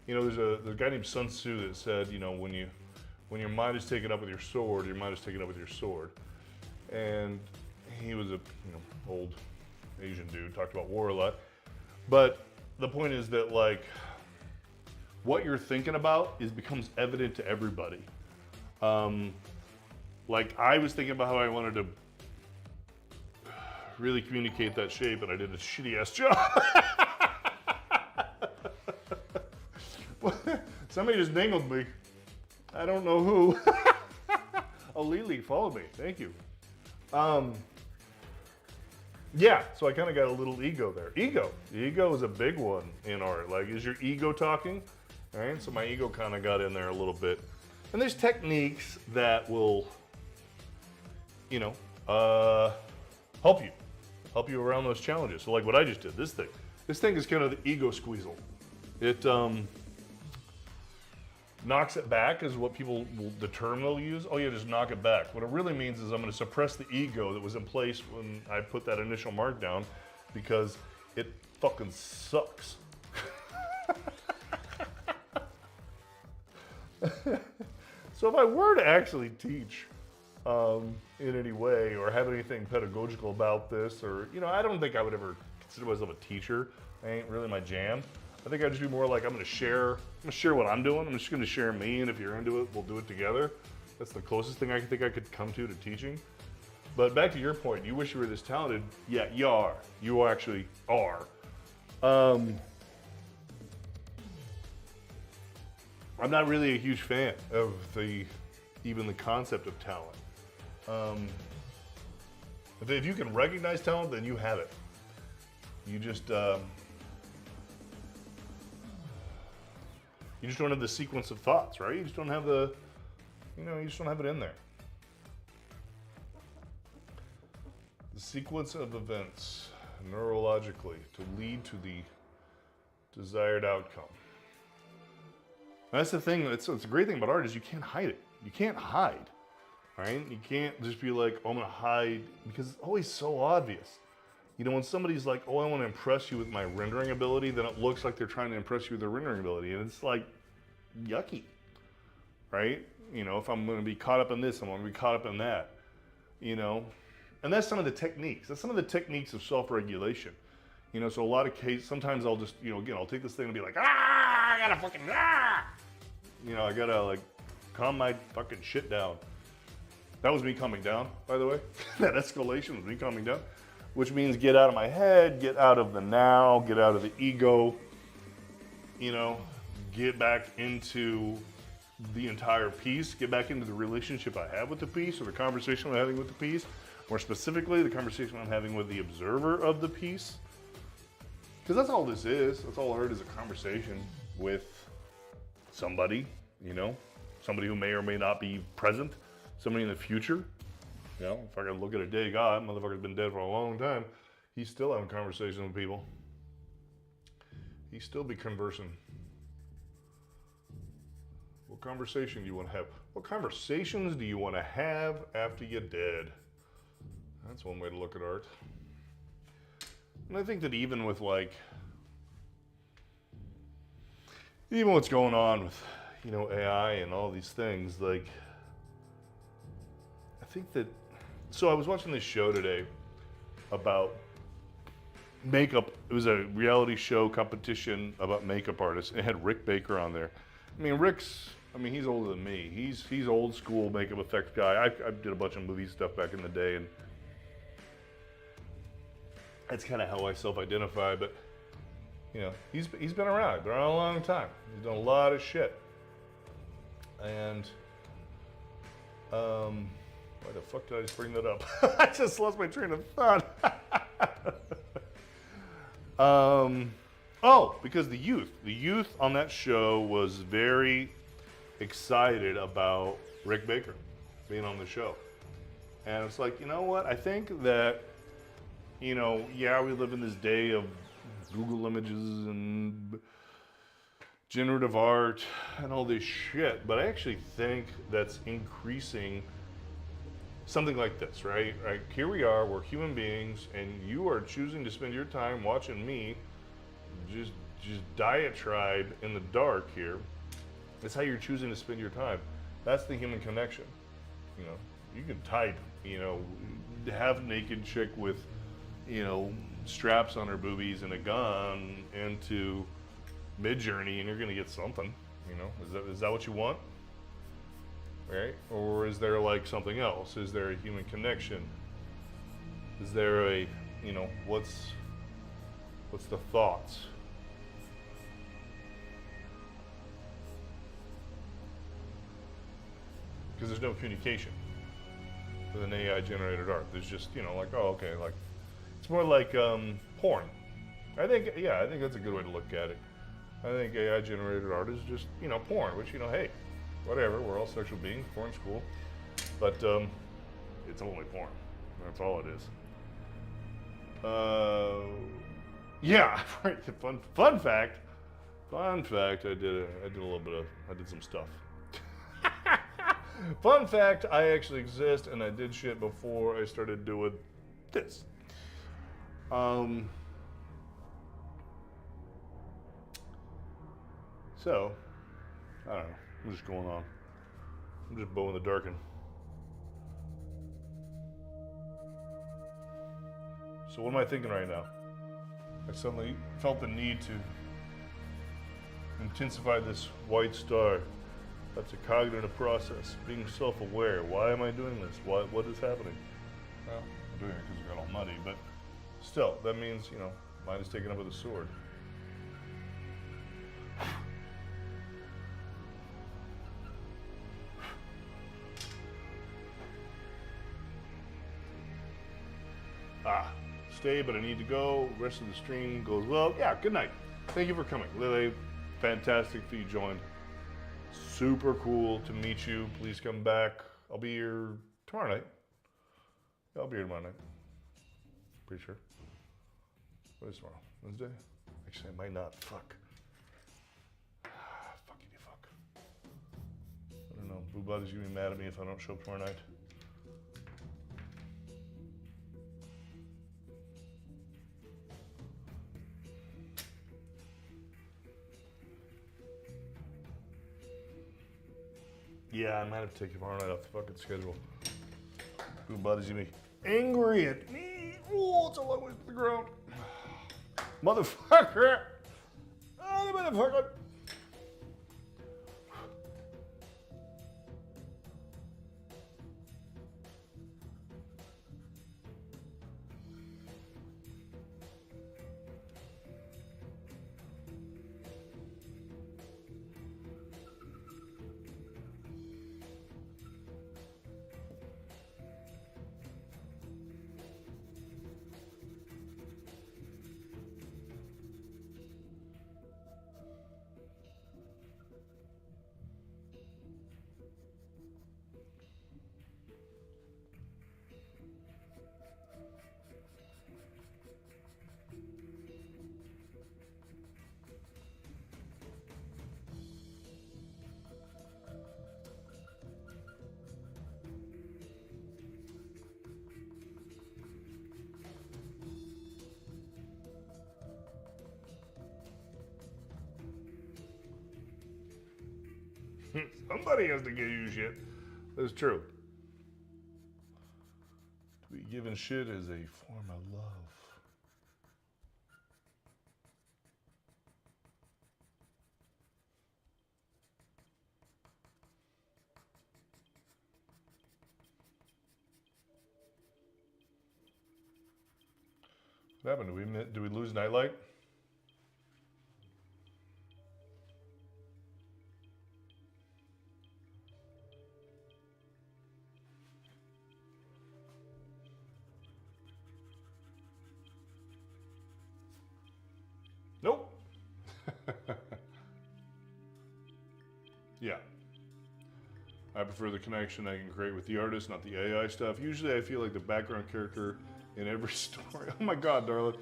You know, there's a guy named Sun Tzu that said, you know, when your mind is taken up with your sword, your mind is taken up with your sword. And he was a old Asian dude, talked about war a lot. But the point is that like what you're thinking about becomes evident to everybody. Like I was thinking about how I wanted to really communicate that shape, and I did a shitty ass job. Somebody just dangled me. I don't know who. Oh, Lily followed me. Thank you. Yeah, so I kind of got a little ego there. Ego is a big one in art. Like, is your ego talking? All right, so my ego kind of got in there a little bit. And there's techniques that will, help you around those challenges. So like what I just did, this thing is kind of the ego squeezle. It knocks it back is what the term they'll use. Oh yeah, just knock it back. What it really means is I'm going to suppress the ego that was in place when I put that initial mark down because it fucking sucks. So if I were to actually teach in any way or have anything pedagogical about this, or I don't think I would ever consider myself a teacher. That ain't really my jam. I think I'd just be more like I'm gonna share what I'm doing. I'm just gonna share me, and if you're into it, we'll do it together. That's the closest thing I think I could come to teaching. But back to your point, you wish you were this talented. Yeah, you are. You actually are. I'm not really a huge fan of even the concept of talent. If you can recognize talent, then you have it. You just don't have the sequence of thoughts, right? You just don't have you just don't have it in there. The sequence of events neurologically to lead to the desired outcome. That's the thing. It's a great thing about art is you can't hide it. You can't hide, right? You can't just be like, oh, I'm gonna hide, because it's always so obvious. You know, when somebody's like, oh, I want to impress you with my rendering ability, then it looks like they're trying to impress you with their rendering ability, and it's like yucky, right? You know, if I'm going to be caught up in this, I'm going to be caught up in that, you know? And that's some of the techniques. That's some of the techniques of self-regulation. You know, so a lot of cases, sometimes I'll just, you know, again, I'll take this thing and be like, I gotta fucking, you know, I gotta like calm my fucking shit down. That was me calming down, by the way. That escalation was me calming down, which means get out of my head, get out of the now, get out of the ego, you know, get back into the entire piece, get back into the relationship I have with the piece, or the conversation I'm having with the piece, more specifically, the conversation I'm having with the observer of the piece. Because that's all this is. That's all art is, a conversation with somebody, you know, somebody who may or may not be present, somebody in the future. You know, if I could look at a day God, motherfucker's been dead for a long time, he's still having conversations with people. He'd still be conversing. What conversation do you want to have? What conversations do you want to have after you're dead? That's one way to look at art. And I think that even with like, even what's going on with, you know, AI and all these things, like, I think that, so I was watching this show today about makeup. It was a reality show competition about makeup artists. It had Rick Baker on there. I mean, he's older than me. He's old school makeup effects guy. I did a bunch of movie stuff back in the day, and that's kind of how I self-identify, but you know, he's been around. Been around a long time. He's done a lot of shit. And why the fuck did I just bring that up? I just lost my train of thought. Because the youth on that show was very excited about Rick Baker being on the show. And it's like, you know what? I think that, you know, yeah, we live in this day of Google images and generative art and all this shit, but I actually think that's increasing something like this, right? Right? Here we are, we're human beings, and you are choosing to spend your time watching me just diatribe in the dark here. That's how you're choosing to spend your time. That's the human connection. You know, you can type, you know, half naked chick with, you know, straps on her boobies and a gun into Midjourney, and you're gonna get something. You know, is that what you want? Right? Or is there like something else? Is there a human connection? Is there a, you know, what's the thoughts? Because there's no communication with an AI generated art. There's just, you know, like, oh, okay, like, it's more like porn. I think that's a good way to look at it. I think AI generated art is just, you know, porn, which, you know, hey, whatever, we're all sexual beings, porn's cool. But it's only porn. That's all it is. Yeah, right. Fun fact, I did some stuff. Fun fact, I actually exist, and I did shit before I started doing this. So, I don't know. I'm just going on. I'm just bow in the darken. So what am I thinking right now? I suddenly felt the need to intensify this white star. That's a cognitive process, being self-aware. Why am I doing this? What is happening? Well, I'm doing it because it got all muddy, but still, that means, you know, mine is taken up with a sword. Stay, but I need to go. Rest of the stream goes well. Yeah, good night. Thank you for coming. Lily, fantastic that you joined. Super cool to meet you. Please come back. I'll be here tomorrow night. Yeah, I'll be here tomorrow night. Pretty sure. What is tomorrow? Wednesday? Actually, I might not. Fuck. Who bothers you? Be mad at me if I don't show up tomorrow night? Yeah, I might have to take tomorrow night off the fucking schedule. Who bothers you? Me? Angry at me? Oh, it's a long way to the ground. Motherfucker! Oh, the motherfucker! Somebody has to give you shit. That's true. To be given shit is a form of love. What happened? Did we lose Nightlight? Nope. Yeah. I prefer the connection I can create with the artist, not the AI stuff. Usually I feel like the background character in every story. Oh my God, darling.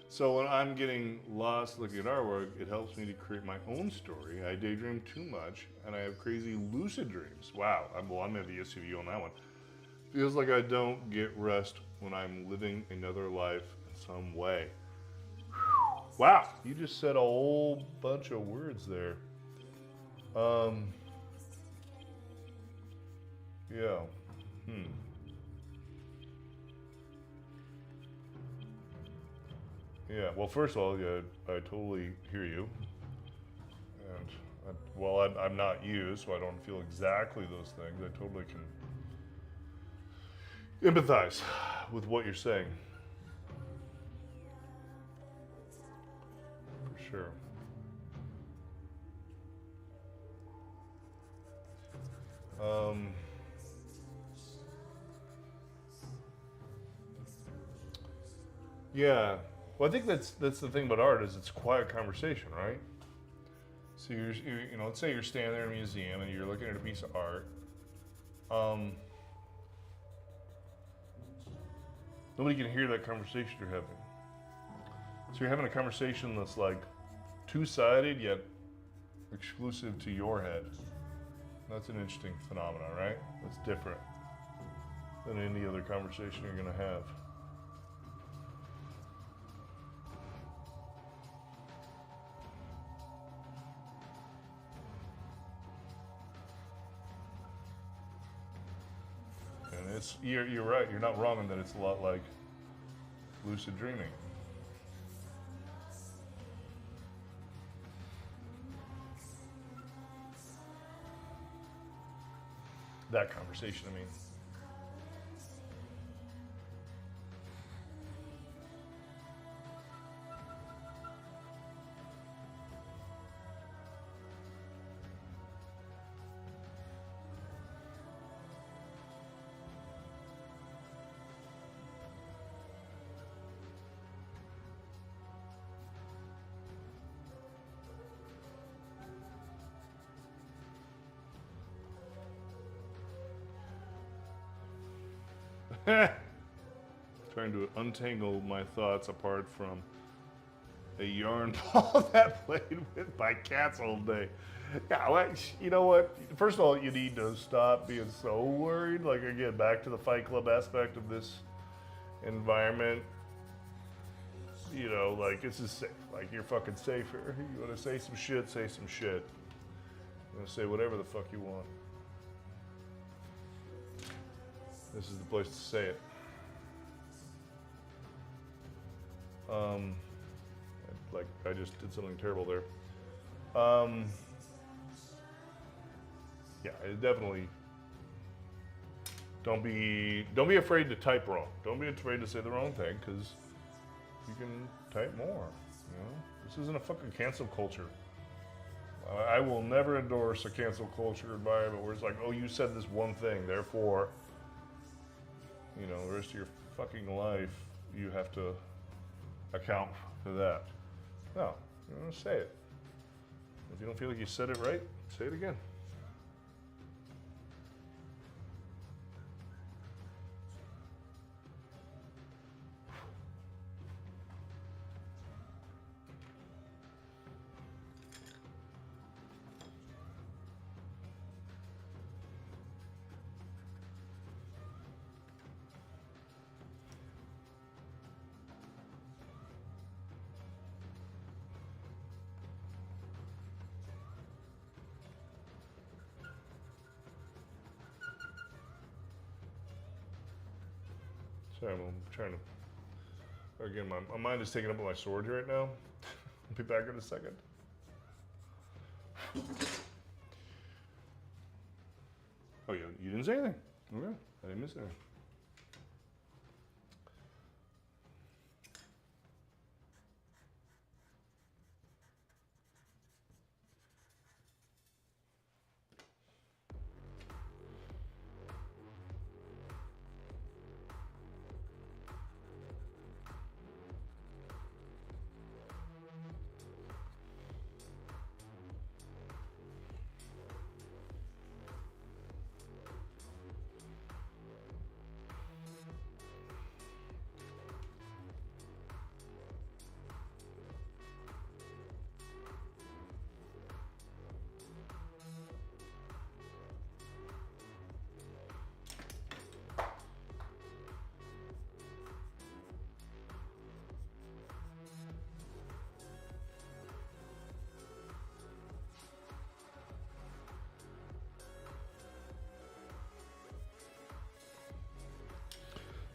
So when I'm getting lost looking at artwork, it helps me to create my own story. I daydream too much, and I have crazy lucid dreams. Wow, I'm envious of you on that one. Feels like I don't get rest when I'm living another life in some way. Wow, you just said a whole bunch of words there. Yeah. Yeah, well, first of all, yeah, I totally hear you. And, I'm not you, so I don't feel exactly those things. I totally can empathize with what you're saying. For sure. Yeah. Well, I think that's the thing about art is it's quiet conversation, right? So let's say you're standing there in a museum and you're looking at a piece of art. Nobody can hear that conversation you're having. So you're having a conversation that's like two-sided yet exclusive to your head. That's an interesting phenomenon, right? That's different than any other conversation you're going to have. And you're right. You're not wrong in that it's a lot like lucid dreaming. That conversation, I mean. Trying to untangle my thoughts apart from a yarn ball that played with my cats all day. Yeah, well, you know what? First of all, you need to stop being so worried. Like, again, back to the Fight Club aspect of this environment. You know, like, this is safe. Like, you're fucking safer. You want to say some shit, say some shit. You want to say whatever the fuck you want. This is the place to say it. Like, I just did something terrible there. Yeah, it definitely. Don't be afraid to type wrong. Don't be afraid to say the wrong thing, because you can type more. You know, this isn't a fucking cancel culture. I will never endorse a cancel culture environment where it's like, oh, you said this one thing, therefore, you know, the rest of your fucking life you have to account for that. No, you want to say it. If you don't feel like you said it right, say it again. Sorry, I'm trying to. Again, my mind is taken up with my sword right now. I'll be back in a second. Oh, you didn't say anything. Okay, I didn't miss anything.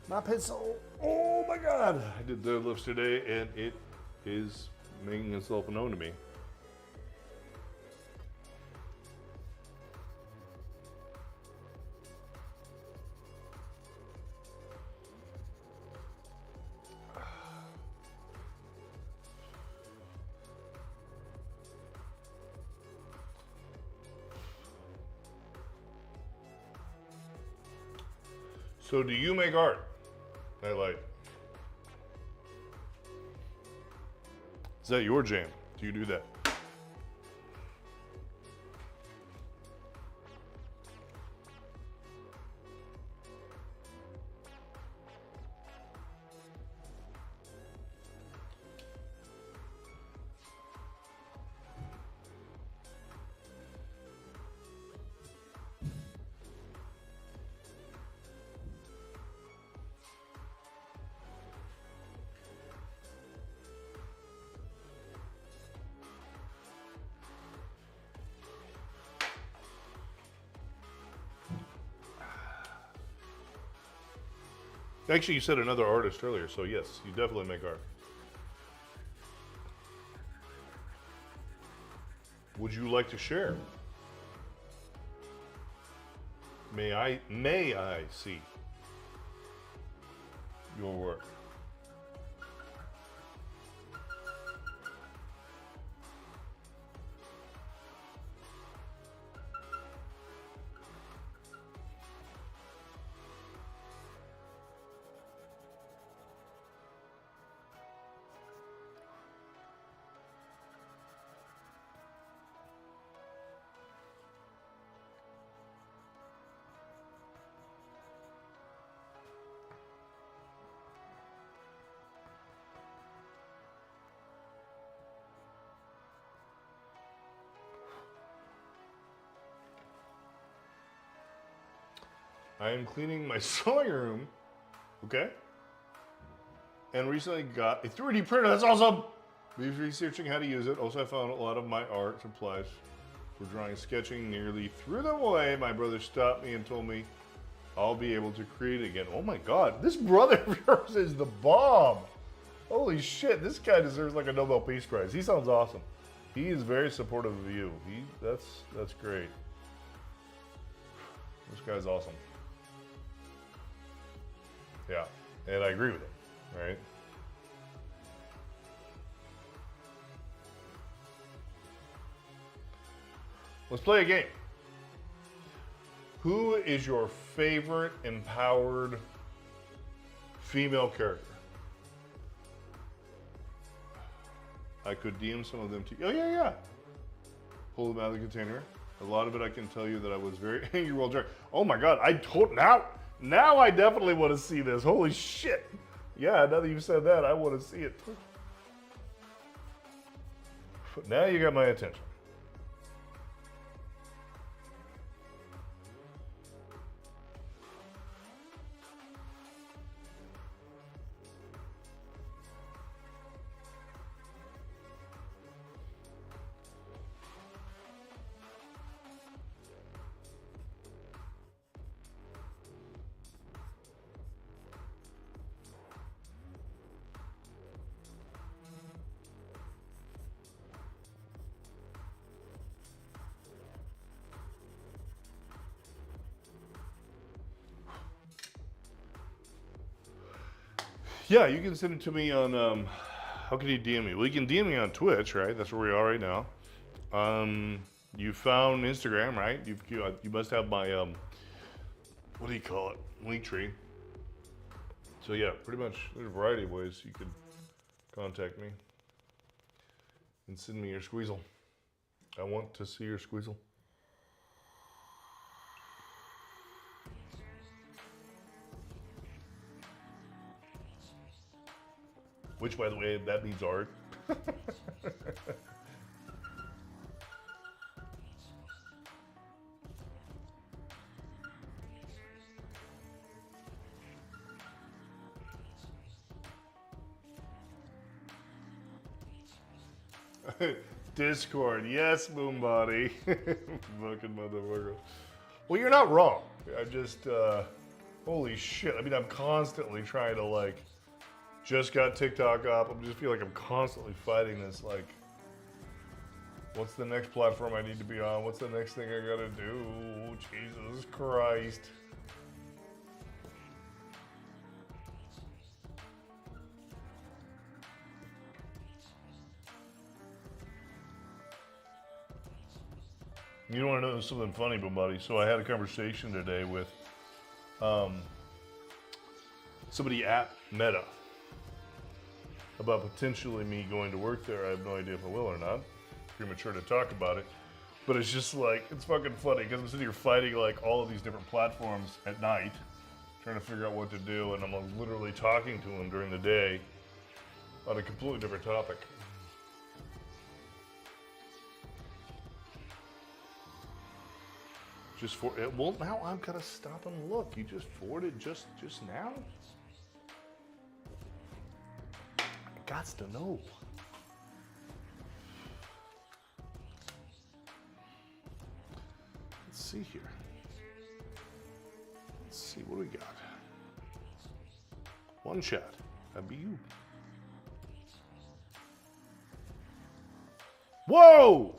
My pencil. Oh my God. I did deadlifts today and it is making itself known to me. So do you make art? I like. Is that your jam? Do you do that? Actually, you said another artist earlier, so yes, you definitely make art. Would you like to share? May I see your work? I am cleaning my sewing room, okay? And recently got a 3D printer. That's awesome. Been researching how to use it. Also, I found a lot of my art supplies for drawing and sketching nearly threw them away. My brother stopped me and told me I'll be able to create it again. Oh my God, this brother of yours is the bomb. Holy shit, this guy deserves like a Nobel Peace Prize. He sounds awesome. He is very supportive of you. That's great. This guy's awesome. Yeah, and I agree with him, right? Let's play a game. Who is your favorite empowered female character? I could DM some of them to you. Oh, yeah. Pull them out of the container. A lot of it I can tell you that I was very angry while drunk. Oh my God, now I definitely want to see this. Holy shit. Yeah, now that you've said that, I want to see it. But now you got my attention. Yeah, you can send it to me on, how can you DM me? Well, you can DM me on Twitch, right? That's where we are right now. You found Instagram, right? You must have my, what do you call it? Linktree. So yeah, pretty much there's a variety of ways you could contact me and send me your squeezle. I want to see your squeezle. Which, by the way, that means art. Discord, yes, Boombody. Fucking motherfucker. Well, you're not wrong. I'm just, holy shit. I mean, I'm constantly trying to, like, just got TikTok up. I just feel like I'm constantly fighting this, like, what's the next platform I need to be on? What's the next thing I gotta do? Jesus Christ. You don't want to know something funny, buddy? So I had a conversation today with somebody at Meta about potentially me going to work there. I have no idea if I will or not. Premature to talk about it. But it's just like, it's fucking funny because I'm sitting here fighting like all of these different platforms at night, trying to figure out what to do, and I'm like, literally talking to them during the day on a completely different topic. Just for it. Well, now I've got to stop and look. You just forwarded just now? I gots to know. Let's see here. Let's see what we got. One shot. That'd be you. Whoa!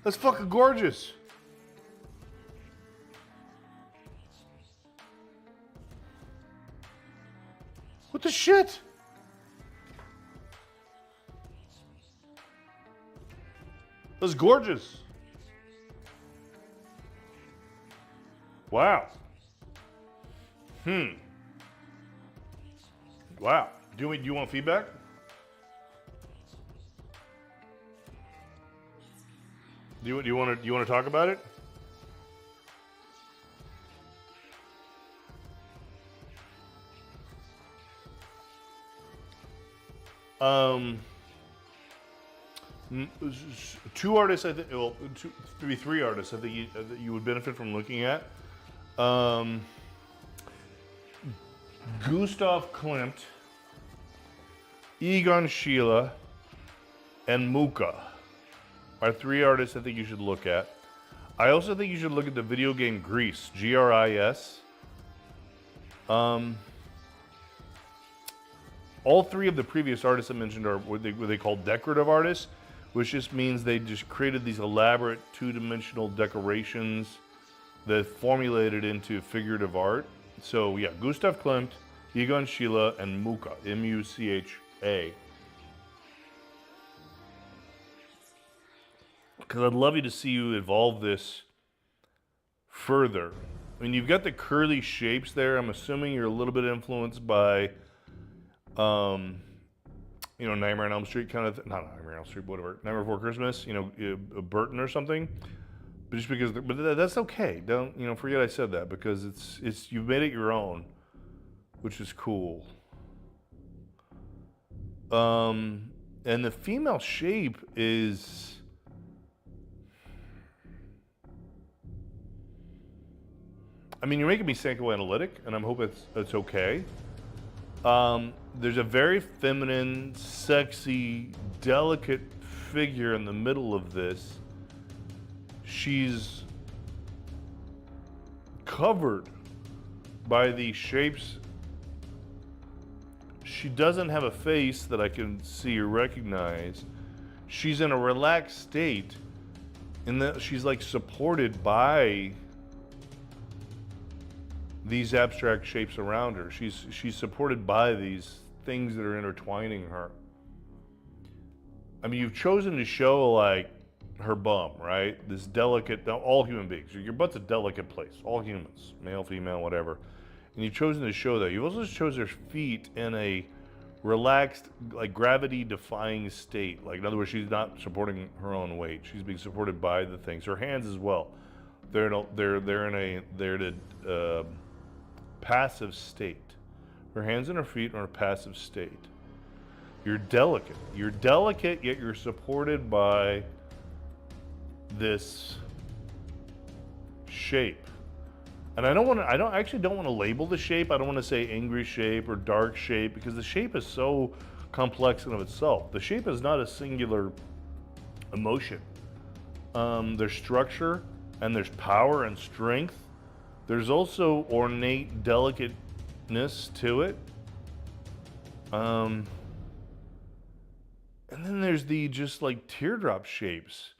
That's fucking gorgeous. What the shit? That's gorgeous. Wow. Wow. Do you want feedback? Do you want to talk about it? Two artists, I think, well, maybe three artists, I think that you would benefit from looking at. Gustav Klimt, Egon Schiele, and Muka are three artists I think you should look at. I also think you should look at the video game Gris, Gris. All three of the previous artists I mentioned are what they call decorative artists, which just means they just created these elaborate two-dimensional decorations that formulated into figurative art. So yeah, Gustav Klimt, Egon Schiele, and Mucha, M-U-C-H-A. Because I'd love you to see you evolve this further. I mean, you've got the curly shapes there. I'm assuming you're a little bit influenced by, Nightmare on Elm Street kind of, not Nightmare on Elm Street, whatever, Nightmare Before Christmas, Burton or something. But just because, but that's okay. Don't, forget I said that, because it's you've made it your own, which is cool. And the female shape is, I mean, you're making me psychoanalytic, and I'm hoping it's okay. There's a very feminine, sexy, delicate figure in the middle of this. She's covered by these shapes. She doesn't have a face that I can see or recognize. She's in a relaxed state, in that she's like supported by these abstract shapes around her. She's supported by these things that are intertwining her. I mean, you've chosen to show like her bum, right? This delicate, all human beings. Your butt's a delicate place. All humans, male, female, whatever. And you've chosen to show that. You've also chosen her feet in a relaxed, like gravity-defying state. Like, in other words, she's not supporting her own weight. She's being supported by the things. Her hands as well. They're in a passive state. Her hands and her feet are in a passive state. You're delicate. You're delicate, yet you're supported by this shape. And I actually don't want to label the shape. I don't want to say angry shape or dark shape, because the shape is so complex in of itself. The shape is not a singular emotion. There's structure, and there's power and strength. There's also ornate delicateness to it. And then there's the just like teardrop shapes,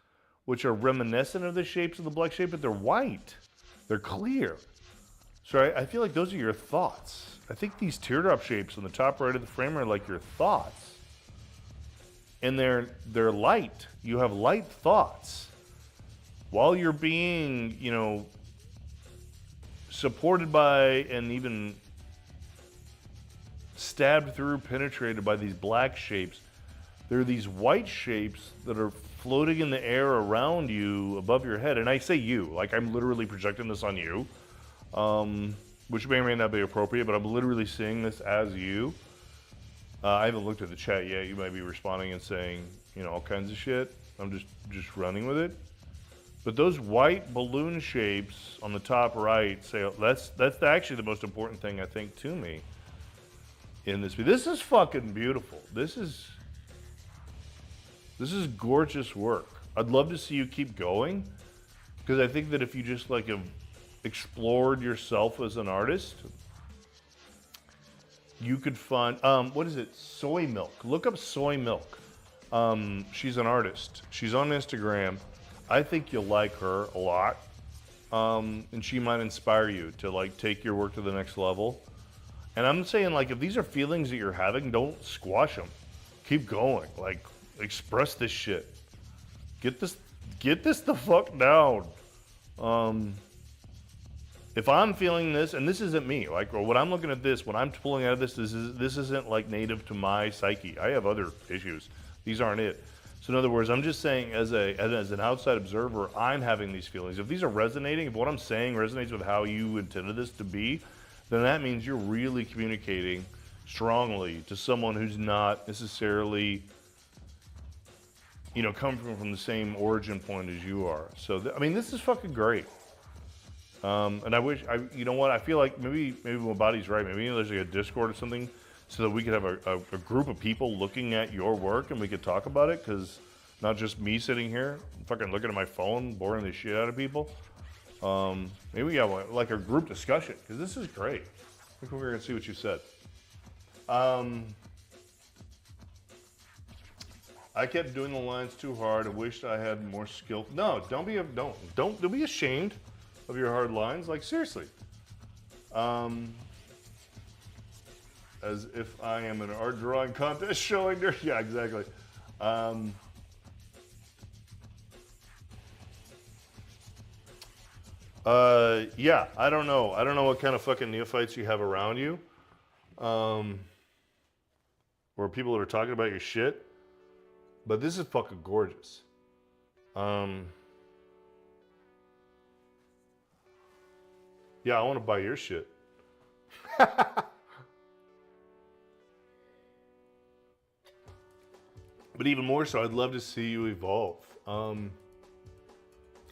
which are reminiscent of the shapes of the black shape, but they're white. They're clear. So I feel like those are your thoughts. I think these teardrop shapes on the top right of the frame are like your thoughts. And they're light. You have light thoughts. While you're being, supported by and even stabbed through, penetrated by these black shapes, there are these white shapes that are floating in the air around you, above your head. And I say you, like I'm literally projecting this on you, which may or may not be appropriate, but I'm literally seeing this as you. I haven't looked at the chat yet. You might be responding and saying, all kinds of shit. I'm just running with it. But those white balloon shapes on the top right say that's actually the most important thing I think to me in this video. This is fucking beautiful. This is gorgeous work. I'd love to see you keep going, because I think that if you just like have explored yourself as an artist, you could find what is it? Soy Milk. Look up Soy Milk. She's an artist. She's on Instagram. I think you'll like her a lot, and she might inspire you to like take your work to the next level. And I'm saying, like, if these are feelings that you're having, don't squash them. Keep going. Like, express this shit. Get this the fuck down. If I'm feeling this, and this isn't me, like when I'm looking at this, when I'm pulling out of this isn't like native to my psyche. I have other issues. These aren't it. So in other words, I'm just saying as an outside observer, I'm having these feelings. If these are resonating, if what I'm saying resonates with how you intended this to be, then that means you're really communicating strongly to someone who's not necessarily you know, come from the same origin point as you are. So, I mean, this is fucking great. And I wish, you know what, I feel like maybe my body's right. Maybe there's like a Discord or something so that we could have a group of people looking at your work and we could talk about it, because not just me sitting here fucking looking at my phone, boring the shit out of people. Maybe we got like a group discussion, because this is great. Look over here and see what you said. I kept doing the lines too hard. I wished I had more skill. No, don't be ashamed of your hard lines. Like, seriously. As if I am an art drawing contest showing there. Yeah, exactly. Yeah, I don't know. I don't know what kind of fucking neophytes you have around you. Or people that are talking about your shit. But this is fucking gorgeous. Yeah, I want to buy your shit. But even more so, I'd love to see you evolve.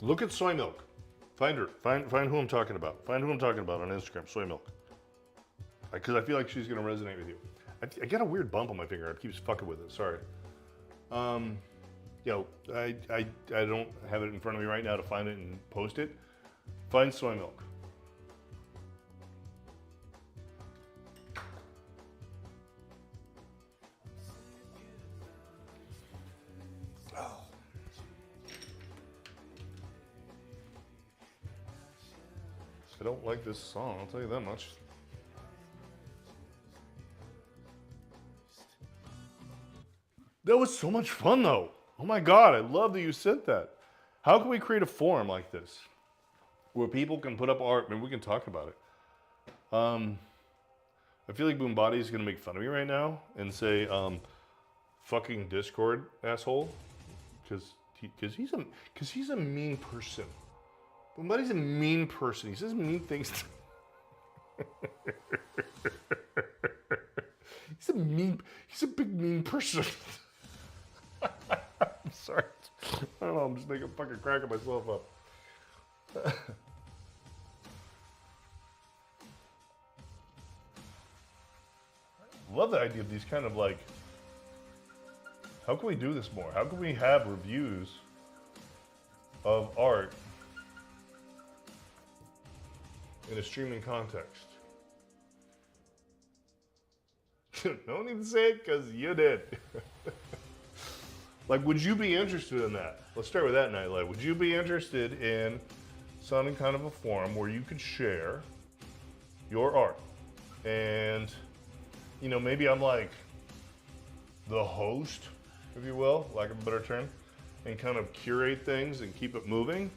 Look at Soy Milk. Find her. Find who I'm talking about. Find who I'm talking about on Instagram. Soy Milk. Because I feel like she's going to resonate with you. I got a weird bump on my finger. It keeps fucking with it. Sorry. You know, I don't have it in front of me right now to find it and post it. Find Soy Milk. I don't like this song, I'll tell you that much. That was so much fun though. Oh my God, I love that you said that. How can we create a forum like this where people can put up art? Maybe we can talk about it. I feel like Boombody is gonna make fun of me right now and say, fucking Discord asshole. Because he's a mean person. Boombody's a mean person. He says mean things. He's a big mean person. I'm sorry. I don't know, I'm just making fucking cracking myself up. Love the idea of these kind of like, how can we do this more? How can we have reviews of art in a streaming context? No need to say it, because you did. Like, would you be interested in that? Let's start with that, Nightlight. Would you be interested in some kind of a forum where you could share your art? And, you know, maybe I'm like the host, if you will, lack of a better term, and kind of curate things and keep it moving.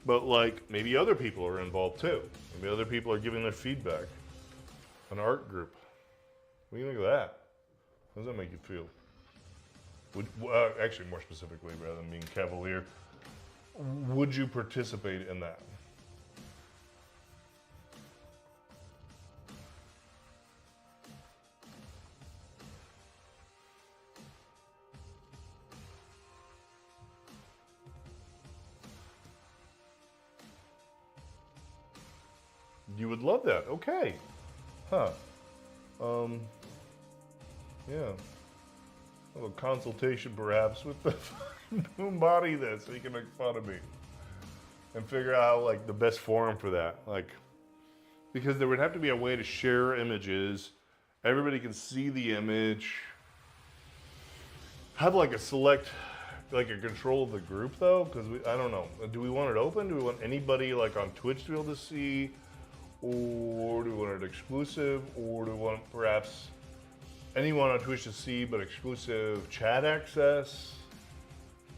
But like, maybe other people are involved too. Maybe other people are giving their feedback. An art group. What do you think of that? How does that make you feel? Actually, more specifically, rather than being cavalier, would you participate in that? You would love that. Okay. Huh. Yeah. A little consultation perhaps with the Boombody then, so you can make fun of me. And figure out like the best forum for that. Like, because there would have to be a way to share images. Everybody can see the image. Have like a select, like a control of the group though, because I don't know. Do we want it open? Do we want anybody like on Twitch to be able to see? Or do we want it exclusive? Or do we want perhaps anyone on Twitch to see but exclusive chat access?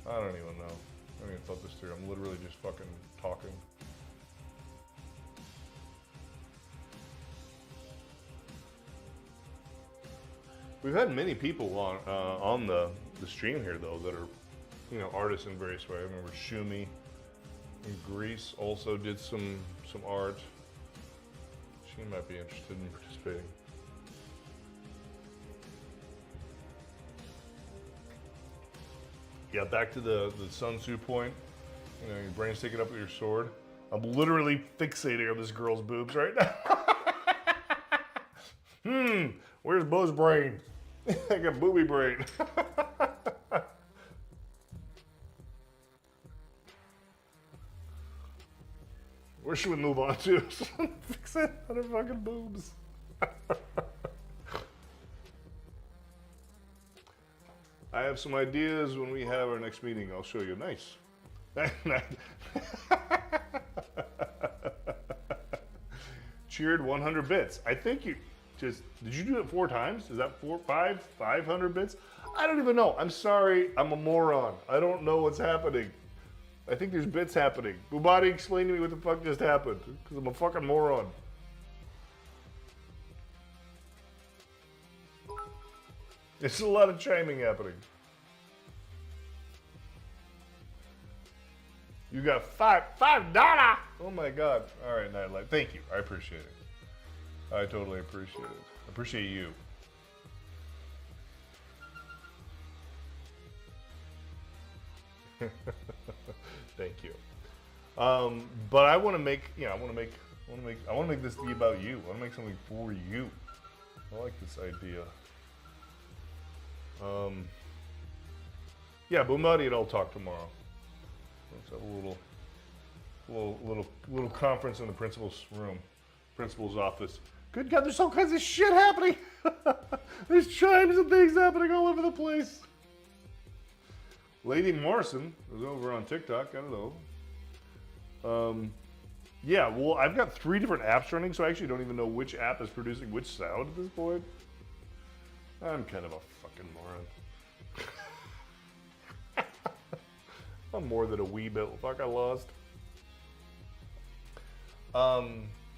I don't even know. I haven't even thought this through. I'm literally just fucking talking. We've had many people on the stream here though that are, you know, artists in various ways. I remember Shumi in Greece also did some art. She might be interested in participating. Yeah, back to the Sun Tzu point. You know, your brain's taken up with your sword. I'm literally fixating on this girl's boobs right now. Where's Bo's brain? I got booby brain. Where should we move on to? Fixate on her fucking boobs. I have some ideas when we have our next meeting. I'll show you. Nice. Cheered 100 bits. I think you just, did you do it 4 times? Is that 500 bits? I don't even know. I'm sorry. I'm a moron. I don't know what's happening. I think there's bits happening. Bubati, explain to me what the fuck just happened. Because I'm a fucking moron. There's a lot of chiming happening. You got $5. Oh my God. All right, Nightlight. Thank you. I appreciate it. I totally appreciate it. I appreciate you. Thank you. But I want to make, I want to make this be about you. I want to make something for you. I like this idea. Yeah, Bumati and I'll talk tomorrow. Let's have a little conference in the principal's room, principal's office. Good God, there's all kinds of shit happening. There's chimes and things happening all over the place. Lady Morrison is over on TikTok. I don't know. Yeah, well, I've got 3 different apps running, so I actually don't even know which app is producing which sound at this point. I'm kind of a fucking moron. I'm more than a wee bit. Fuck, I lost.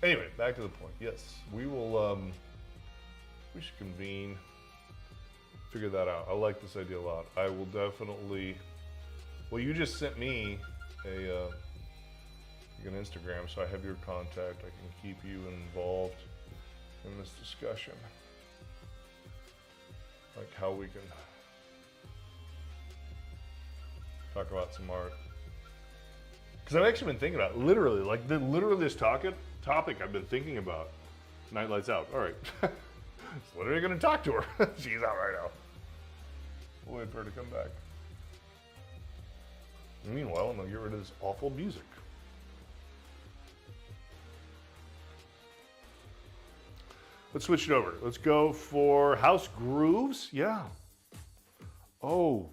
Anyway, back to the point. Yes, we will, we should convene, figure that out. I like this idea a lot. I will definitely, well, you just sent me an Instagram, so I have your contact. I can keep you involved in this discussion. Like how we can talk about some art. Because I've actually been thinking about, literally this topic I've been thinking about. Nightlight's out. All right. It's literally going to talk to her. She's out right now. We'll wait for her to come back. Meanwhile, I'm going to get rid of this awful music. Let's switch it over. Let's go for House Grooves. Yeah. Oh,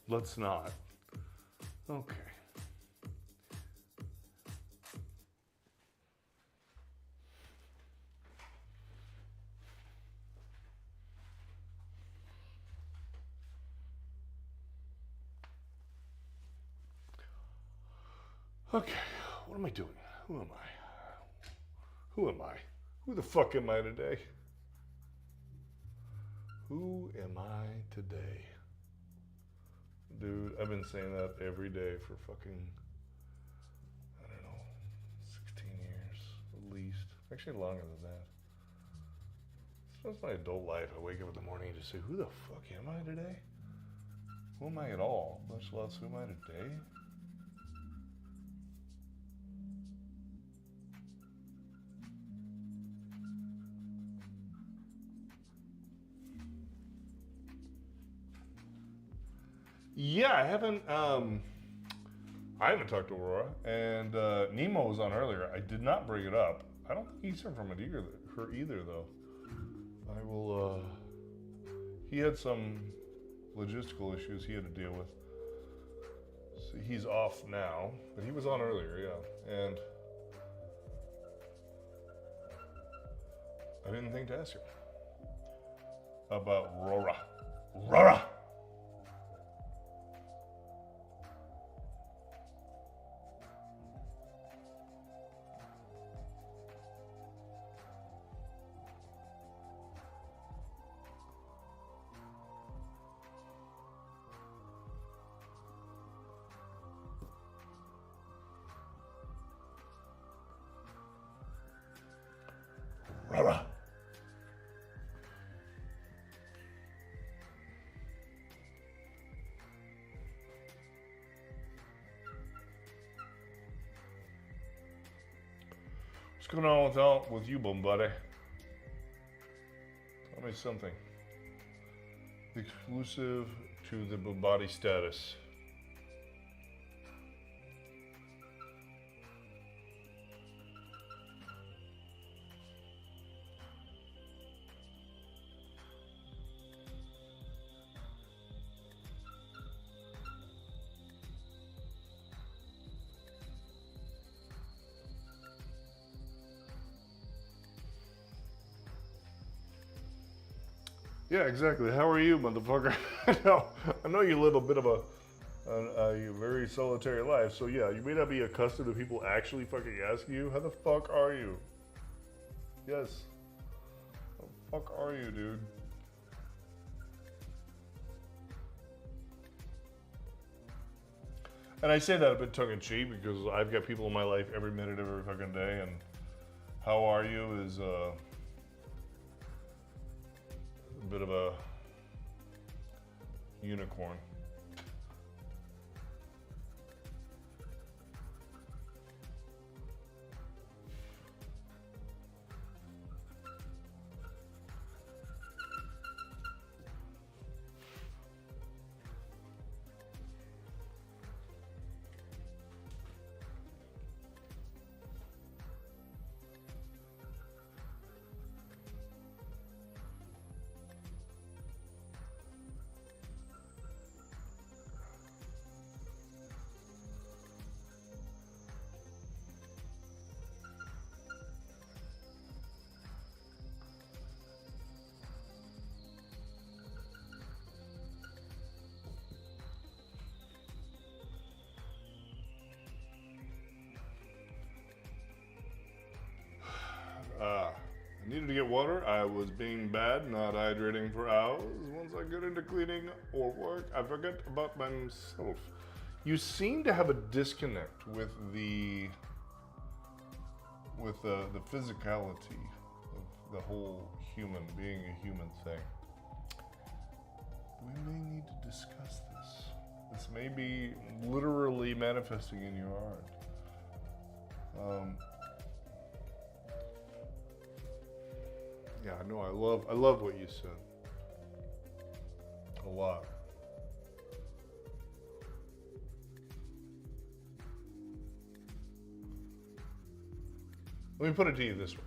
let's not. Okay. Okay, what am I doing? Who am I? Who am I? Who the fuck am I today? Who am I today? Dude, I've been saying that every day for fucking, I don't know, 16 years at least. Actually longer than that. That's my adult life. I wake up in the morning and just say, who the fuck am I today? Who am I at all? Much less who am I today? Yeah, I haven't talked to Aurora, and Nemo was on earlier. I did not bring it up. I don't think he's heard from her either, though. I will, he had some logistical issues he had to deal with. So he's off now, but he was on earlier, yeah. And I didn't think to ask him about Aurora. Aurora! going on with you, buddy? Tell me something. Exclusive to the body status. Yeah, exactly. How are you, motherfucker? I know you live a bit of a very solitary life, so yeah, you may not be accustomed to people actually fucking asking you, how the fuck are you? Yes. How the fuck are you, dude? And I say that a bit tongue-in-cheek because I've got people in my life every minute of every fucking day, and how are you is a bit of a unicorn. I needed to get water. I was being bad, not hydrating for hours. Once I get into cleaning or work, I forget about myself. You seem to have a disconnect with the physicality of the whole human being a human thing. We may need to discuss this. This may be literally manifesting in your art. Yeah, no, I love what you said. A lot. Let me put it to you this way.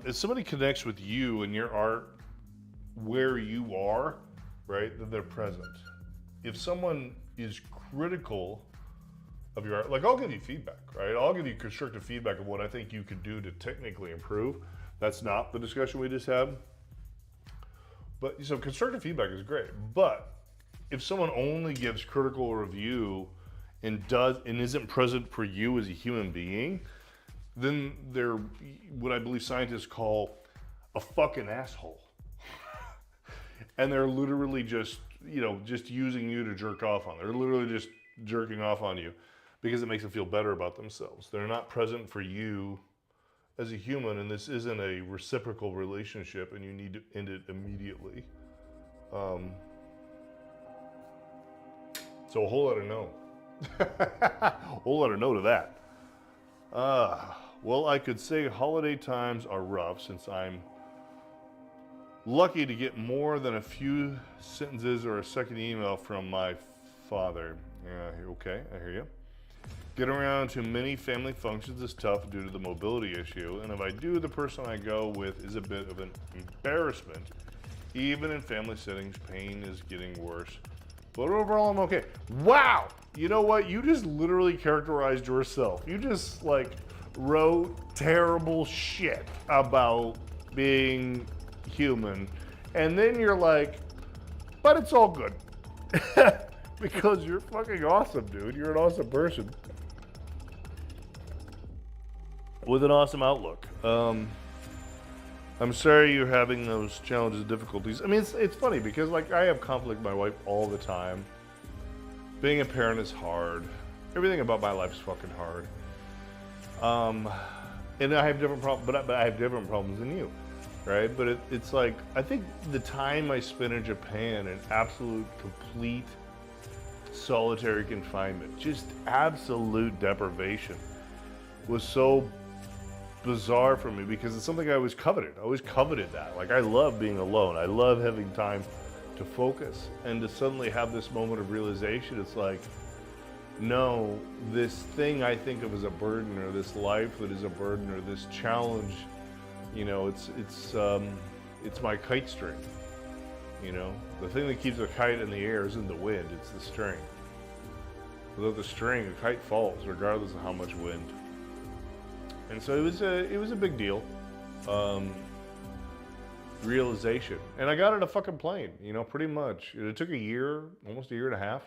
If somebody connects with you and your art where you are, right, then they're present. If someone is critical of your art, like I'll give you feedback, right? I'll give you constructive feedback of what I think you could do to technically improve. That's not the discussion we just had. But so constructive feedback is great. But if someone only gives critical review and isn't present for you as a human being, then they're what I believe scientists call a fucking asshole. And they're literally just using you to jerk off on. They're literally just jerking off on you because it makes them feel better about themselves. They're not present for you as a human, and this isn't a reciprocal relationship, and you need to end it immediately. So a whole lot of no. A whole lot of no to that. Well, I could say holiday times are rough since I'm lucky to get more than a few sentences or a second email from my father. Yeah, okay, I hear you. Getting around to many family functions is tough due to the mobility issue, and if I do, the person I go with is a bit of an embarrassment. Even in family settings, pain is getting worse. But overall, I'm okay. Wow! You know what? You just literally characterized yourself. You just, wrote terrible shit about being human. And then you're like, but it's all good. Because you're fucking awesome, dude. You're an awesome person. With an awesome outlook. I'm sorry you're having those challenges and difficulties. I mean, it's funny because I have conflict with my wife all the time. Being a parent is hard. Everything about my life is fucking hard. And I have different problems, but I have different problems than you, right? But it's I think the time I spent in Japan in absolute, complete solitary confinement, just absolute deprivation. was so bizarre for me because it's something I always coveted. I always coveted that. Like, I love being alone. I love having time to focus. And to suddenly have this moment of realization, it's like, no, this thing I think of as a burden, or this life that is a burden, or this challenge, you know, it's my kite string. You know, the thing that keeps a kite in the air isn't the wind, it's the string. Without the string, a kite falls regardless of how much wind. And so it was a big deal. Realization. And I got on a fucking plane, you know, pretty much. It took a year, almost a year and a half.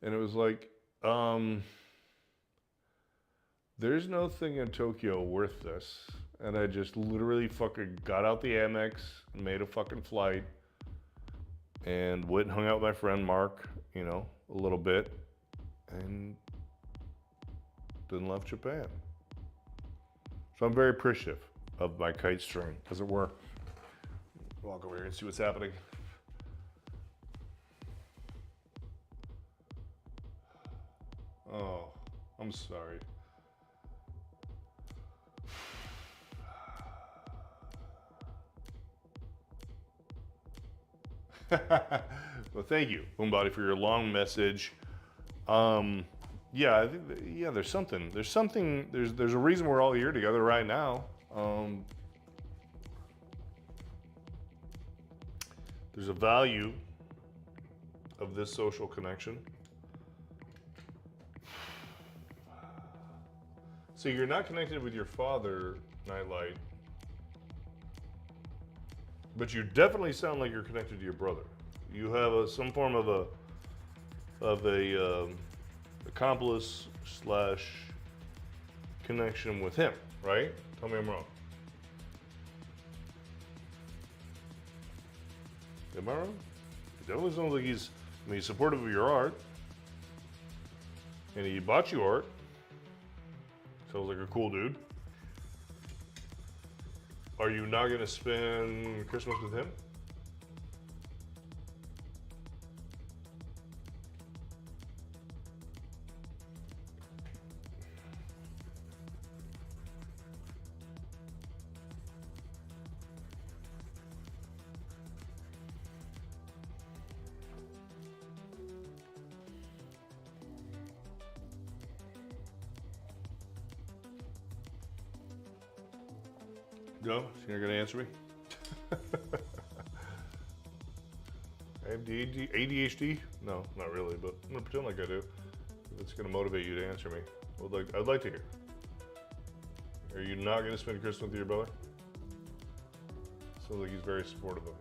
And it was like, there's no thing in Tokyo worth this. And I just literally fucking got out the Amex, made a fucking flight, and went and hung out with my friend Mark, you know, a little bit, and then left Japan. So I'm very appreciative of my kite string, as it were. Walk over here and see what's happening. Oh, I'm sorry. Well, thank you, Boombody, for your long message. Yeah, I think there's something. There's a reason we're all here together right now. There's a value of this social connection. So you're not connected with your father, Nightlight, but you definitely sound like you're connected to your brother. You have some form of a accomplice / connection with him, right? Tell me I'm wrong. Am I wrong? It definitely sounds like he's supportive of your art, and he bought you art. Sounds like a cool dude. Are you not gonna spend Christmas with him? No? So you're not gonna answer me? I have ADHD? No, not really, but I'm gonna pretend like I do. If it's gonna motivate you to answer me. I'd like to hear. Are you not gonna spend Christmas with your brother? Sounds like he's very supportive of you.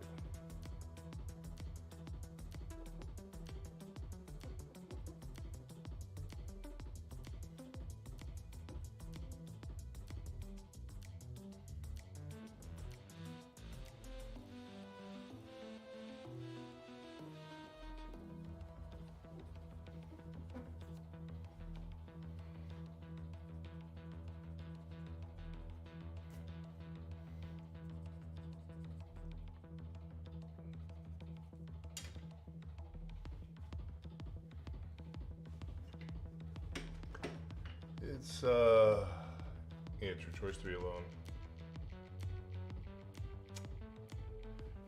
It's it's your choice to be alone.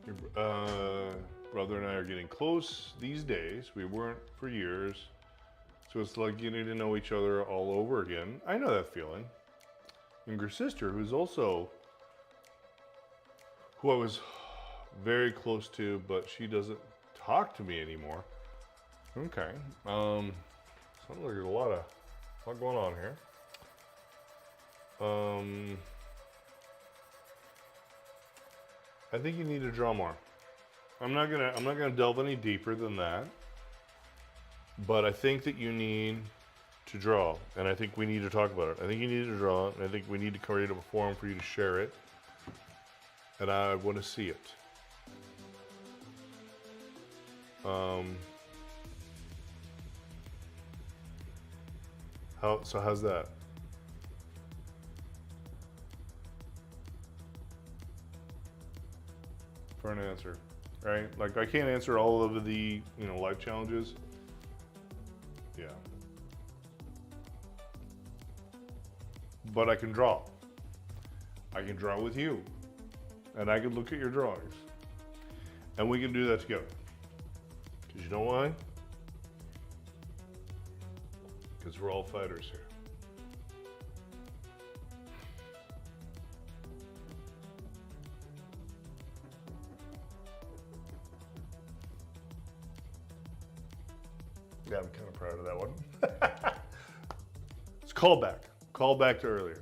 Your brother and I are getting close these days. We weren't for years. So it's like getting to know each other all over again. I know that feeling. And your sister, who I was very close to, but she doesn't talk to me anymore. Okay. Sounds like there's a lot going on here. I think you need to draw more. I'm not gonna delve any deeper than that. But I think that you need to draw, and I think we need to talk about it. I think you need to draw, and I think we need to create a forum for you to share it. And I want to see it. How's that? For an answer, right? Like, I can't answer all of the, life challenges. Yeah. but I can draw. I can draw with you, and I can look at your drawings, and we can do that together. Because you know why? Because we're all fighters here. Yeah, I'm kind of proud of that one. It's callback. Callback to earlier.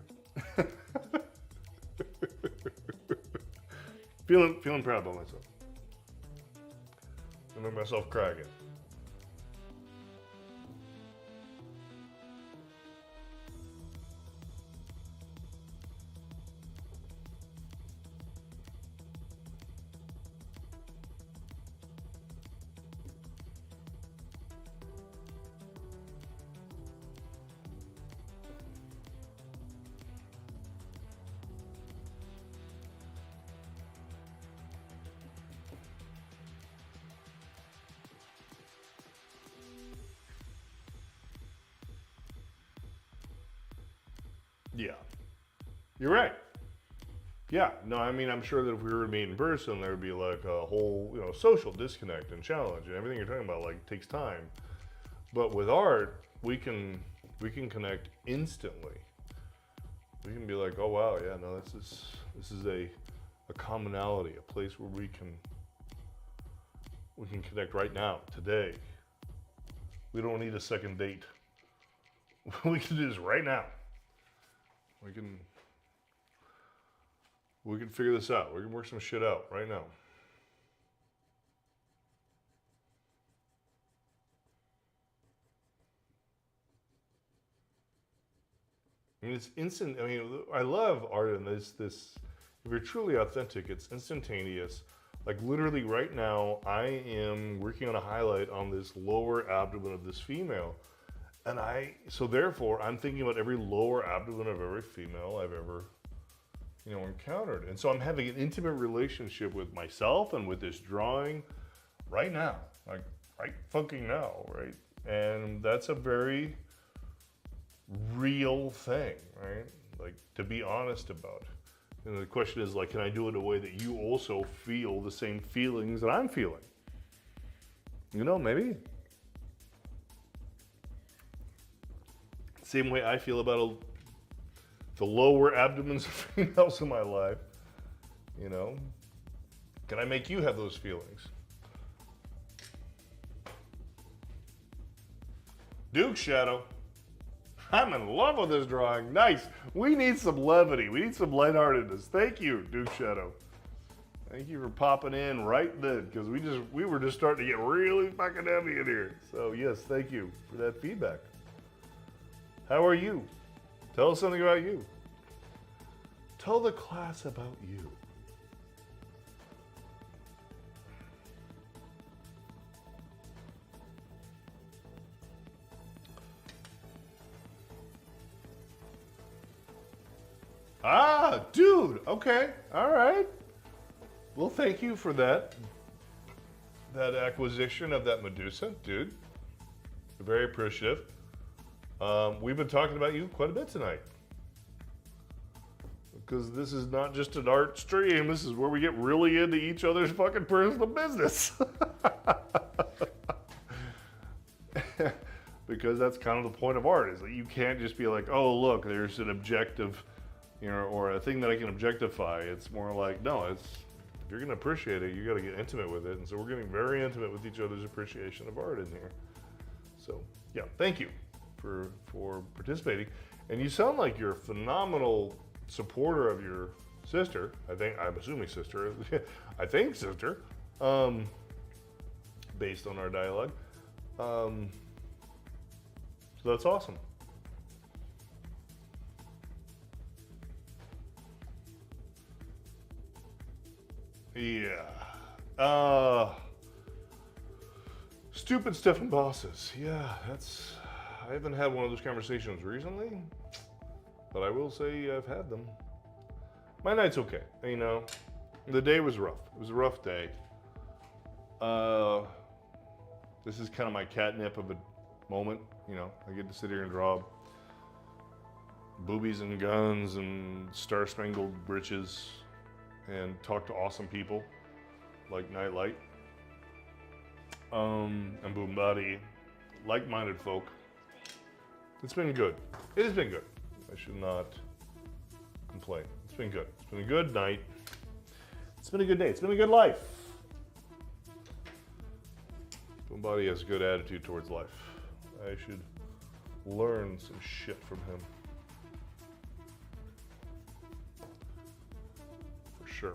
feeling proud about myself. I made myself cry again. Yeah, you're right. Yeah, no, I mean, I'm sure that if we were to meet in person, there would be like a whole, social disconnect and challenge, and everything you're talking about like takes time. But with art, we can connect instantly. We can be like, oh wow, yeah, no, this is a commonality, a place where we can connect right now, today. We don't need a second date. We can do this right now. We can figure this out. We can work some shit out right now. I mean, it's instant. I mean, I love art in this. If you're truly authentic, it's instantaneous. Like literally right now, I am working on a highlight on this lower abdomen of this female. And so therefore, I'm thinking about every lower abdomen of every female I've ever, encountered. And so I'm having an intimate relationship with myself and with this drawing right now, like right fucking now, right? And that's a very real thing, right? Like to be honest about. And the question is like, can I do it in a way that you also feel the same feelings that I'm feeling? Maybe. Same way I feel about the lower abdomens of females in my life. Can I make you have those feelings? Duke Shadow. I'm in love with this drawing. Nice. We need some levity. We need some lightheartedness. Thank you, Duke Shadow. Thank you for popping in right then, because we were just starting to get really fucking heavy in here. So yes, thank you for that feedback. How are you? Tell us something about you. Tell the class about you. Ah, dude. Okay. All right. Well, thank you for that acquisition of that Medusa, dude. Very appreciative. We've been talking about you quite a bit tonight. Because this is not just an art stream, this is where we get really into each other's fucking personal business. Because that's kind of the point of art, is that you can't just be like, oh, look, there's an objective, or a thing that I can objectify. It's more like, no, if you're going to appreciate it, you got to get intimate with it. And so we're getting very intimate with each other's appreciation of art in here. So, yeah, thank you for participating. And you sound like you're a phenomenal supporter of your sister. I'm assuming sister. I think sister, based on our dialogue. So that's awesome. Yeah. Stupid stuff and bosses. Yeah, I haven't had one of those conversations recently, but I will say I've had them. My night's okay. The day was rough. It was a rough day. This is kind of my catnip of a moment. I get to sit here and draw boobies and guns and star-spangled breeches and talk to awesome people like Nightlight and Boom Body, like-minded folk. It's been good. It has been good. I should not complain. It's been good. It's been a good night. It's been a good day. It's been a good life. Boom Body has a good attitude towards life. I should learn some shit from him. For sure.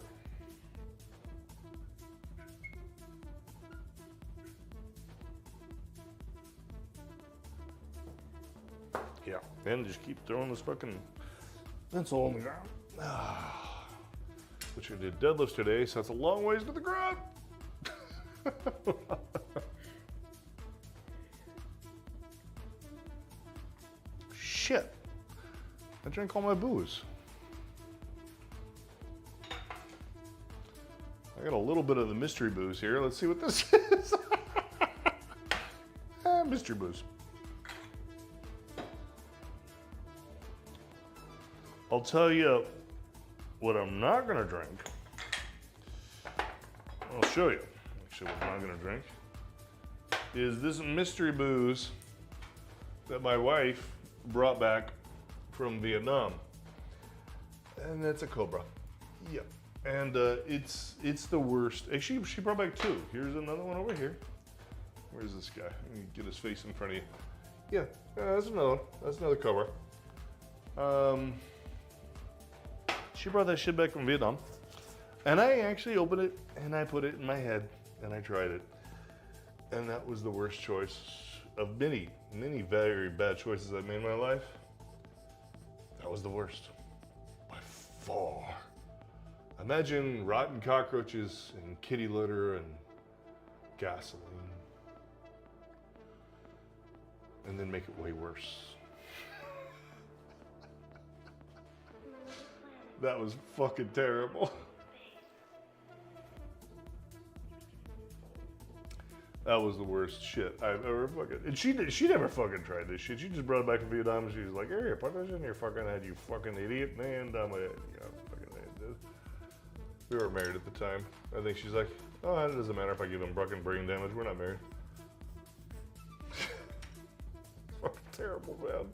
Yeah, and just keep throwing this fucking pencil on the ground. Which I did deadlifts today, so that's a long ways to the ground. Shit. I drank all my booze. I got a little bit of the mystery booze here. Let's see what this is. Mystery booze. I'll tell you what I'm not gonna drink. I'll show you. Actually, what I'm not gonna drink is this mystery booze that my wife brought back from Vietnam, and that's a Cobra. Yep. And it's the worst. Actually, she brought back two. Here's another one over here. Where's this guy? Let me get his face in front of you. Yeah, that's another one. That's another Cobra. She brought that shit back from Vietnam, and I actually opened it and I put it in my head and I tried it, and that was the worst choice of many very bad choices I've made in my life. That was the worst by far. Imagine rotten cockroaches and kitty litter and gasoline, and then make it way worse. That was fucking terrible. That was the worst shit I've ever fucking. And she never fucking tried this shit. She just brought it back from Vietnam and she was like, "Here, put this in your fucking head, you fucking idiot." Man, down my head. Yeah, fucking head, dude. We were married at the time. I think she's like, "Oh, it doesn't matter if I give him fucking brain damage. We're not married." Fucking terrible, man.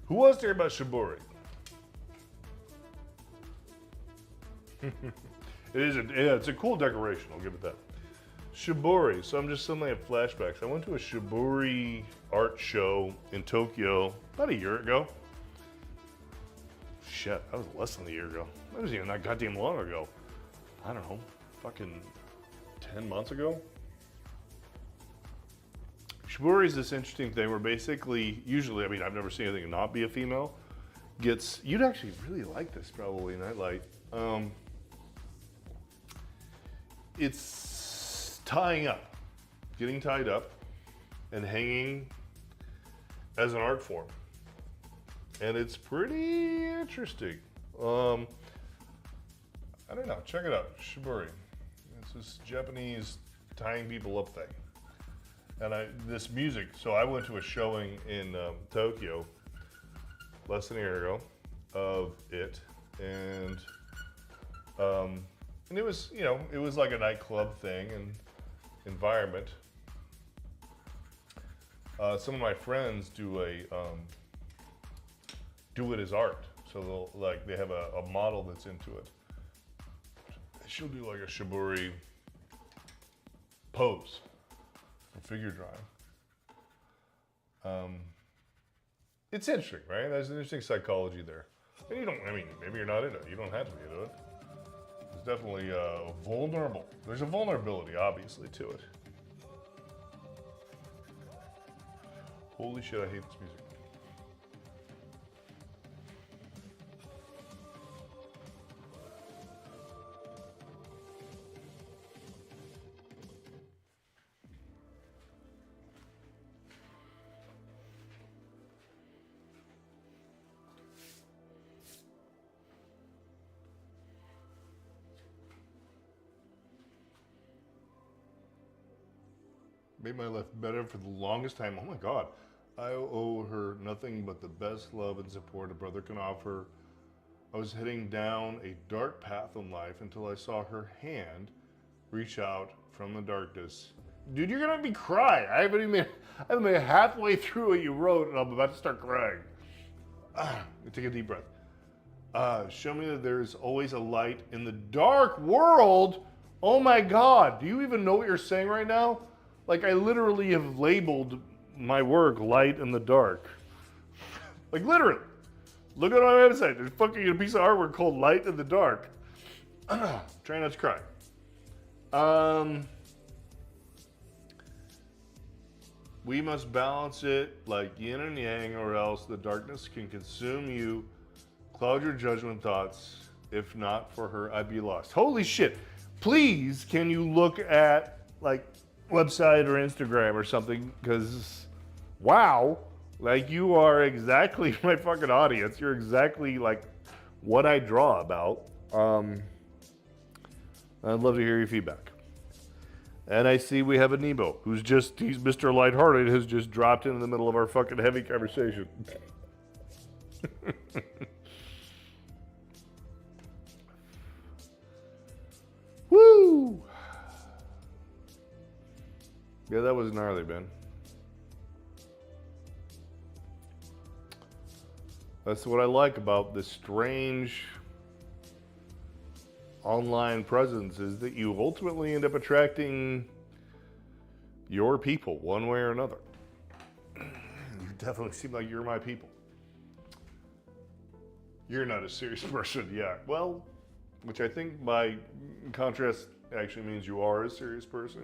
Who wants to hear about Shibori? It's a cool decoration, I'll give it that. Shibori, so I'm just suddenly at flashbacks. I went to a Shibori art show in Tokyo about a year ago. Shit, that was less than a year ago. That was even that goddamn long ago. I don't know, fucking 10 months ago? Shibori is this interesting thing where basically, usually, I mean, I've never seen anything not be a female, you'd actually really like this probably, Nightlight. It's tying up, getting tied up and hanging as an art form. And it's pretty interesting. I don't know, check it out, Shibori. It's this Japanese tying people up thing. And this music, so I went to a showing in Tokyo less than a year ago of it, and it was, you know, it was like a nightclub thing and environment. Some of my friends do it as art, so they have a model that's into it. She'll do like a Shibori pose. Figure drawing. It's interesting, right? There's an interesting psychology there. And you don't, I mean, maybe you're not into it. You don't have to be into it. It's definitely vulnerable. There's a vulnerability, obviously, to it. Holy shit, I hate this music. Made my life better for the longest time. Oh my God. I owe her nothing but the best love and support a brother can offer. I was heading down a dark path in life until I saw her hand reach out from the darkness. Dude, you're gonna make me cry. I haven't made halfway through what you wrote and I'm about to start crying. Take a deep breath. Show me that there's always a light in the dark world. Oh my God. Do you even know what you're saying right now? Like, I literally have labeled my work light in the dark. Like, literally. Look at my website. There's fucking a piece of artwork called Light in the Dark. Try not to cry. We must balance it like yin and yang, or else the darkness can consume you, cloud your judgment thoughts. If not for her, I'd be lost. Holy shit. Please, can you look at, like, website or Instagram or something? Because, wow. Like, you are exactly my fucking audience. You're exactly, like, what I draw about. I'd love to hear your feedback. And I see we have a Nemo, he's Mr. Lighthearted, who's just dropped in the middle of our fucking heavy conversation. Woo! Yeah, that was gnarly, man. That's what I like about this strange online presence, is that you ultimately end up attracting your people one way or another. You definitely seem like you're my people. You're not a serious person, yeah. Well, which I think by contrast actually means you are a serious person.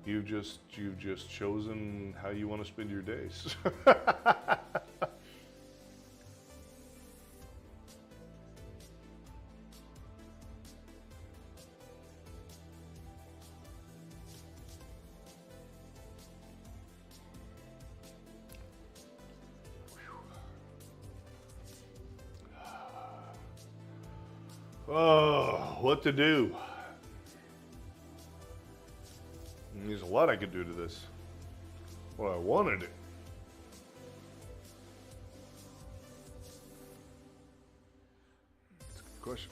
You've just chosen how you want to spend your days. Oh, what to do? There's a lot I could do to this. What I want to do. That's a good question.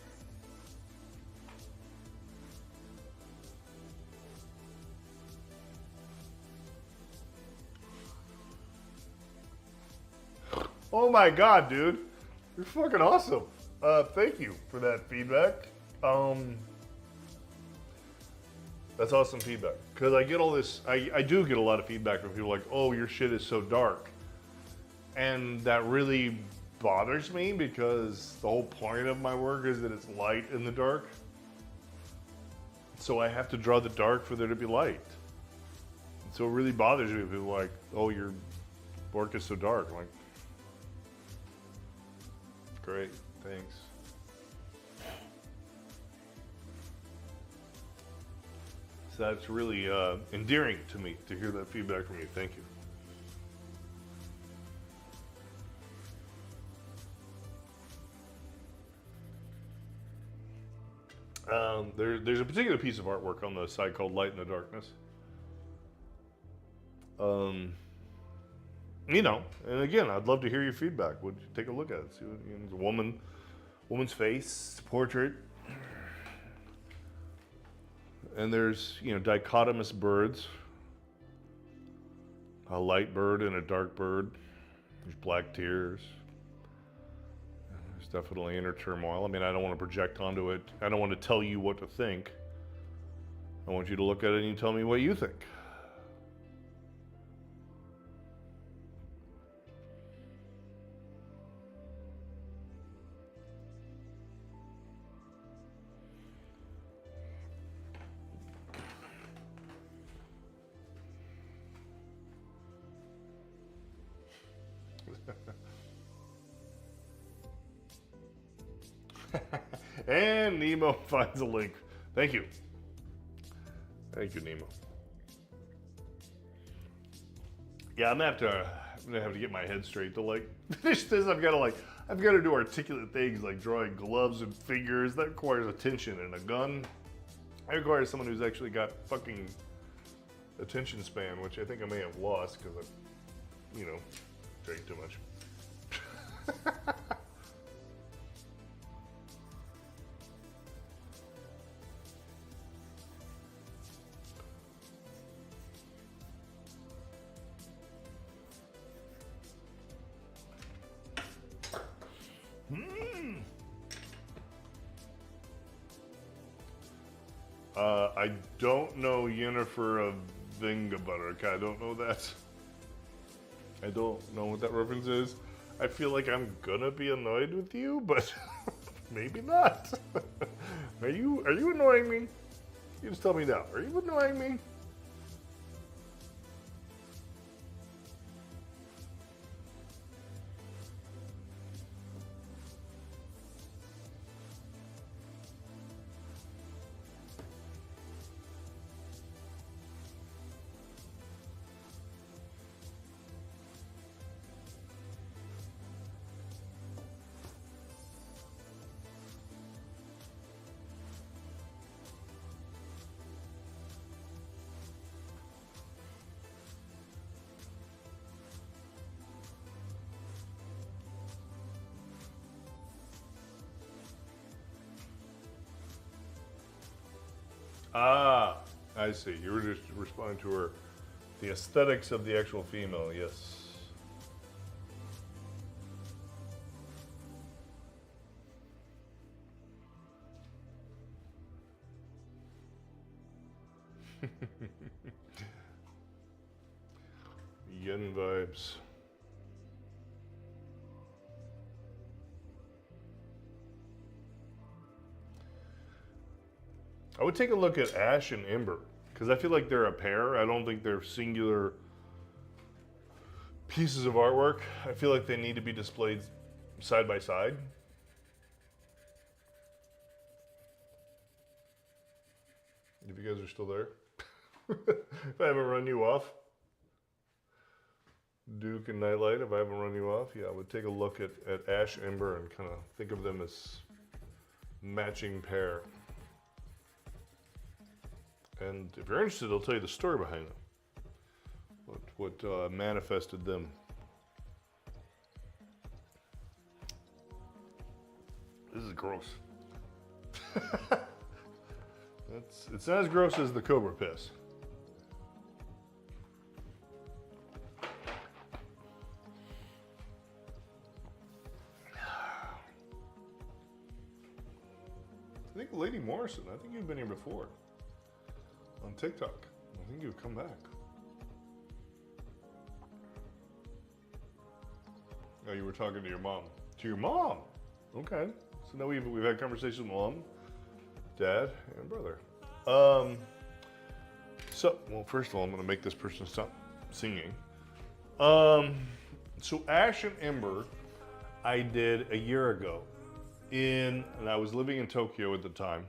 Oh my God, dude. You're fucking awesome. Thank you for that feedback. That's awesome feedback. Because I get all this, I do get a lot of feedback from people like, oh, your shit is so dark. And that really bothers me, because the whole point of my work is that it's light in the dark. So I have to draw the dark for there to be light. So it really bothers me if people are like, oh, your work is so dark. I'm like, great, thanks. So that's really endearing to me to hear that feedback from you. Thank you. There's a particular piece of artwork on the site called Light in the Darkness. You know, and again, I'd love to hear your feedback. Would you take a look at it? See what, you know, it's a woman's face, portrait. And there's, you know, dichotomous birds. A light bird and a dark bird. There's black tears. There's definitely inner turmoil. I mean, I don't want to project onto it. I don't want to tell you what to think. I want you to look at it and you tell me what you think. And Nemo finds a link. Thank you. Thank you, Nemo. Yeah, I'm gonna have to get my head straight to like finish this. I've got to like, I've got to do articulate things like drawing gloves and fingers. That requires attention, and a gun, that requires someone who's actually got fucking attention span, which I think I may have lost because I, drank too much. I don't know Yennefer of Vingabutterk. I don't know that. I don't know what that reference is. I feel like I'm gonna be annoyed with you, but maybe not. Are you annoying me? You just tell me now. Are you annoying me? Ah, I see. You were just responding to her. The aesthetics of the actual female, yes. Yen vibes. I would take a look at Ash and Ember, because I feel like they're a pair. I don't think they're singular pieces of artwork. I feel like they need to be displayed side by side. If you guys are still there. If I haven't run you off. Duke and Nightlight, if I haven't run you off, yeah, I would take a look at Ash Ember and kind of think of them as matching pair. And if you're interested, I'll tell you the story behind them. What manifested them. This is gross. It's not as gross as the cobra piss. I think Lady Morrison, I think you've been here before. On TikTok. I think you've come back. Oh, you were talking to your mom. To your mom? Okay. So now we've had conversations with mom, dad, and brother. Well, first of all, I'm going to make this person stop singing. So Ash and Ember, I did a year ago. And I was living in Tokyo at the time.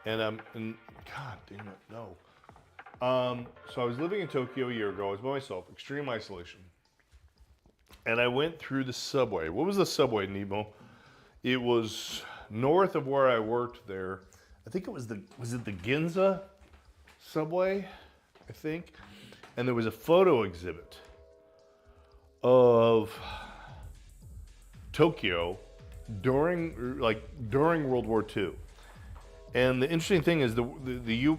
And God damn it, no. So I was living in Tokyo a year ago. I was by myself, extreme isolation. And I went through the subway. What was the subway, Nemo? It was north of where I worked there. I think it was it the Ginza subway, I think? And there was a photo exhibit of Tokyo during World War II. And the interesting thing is the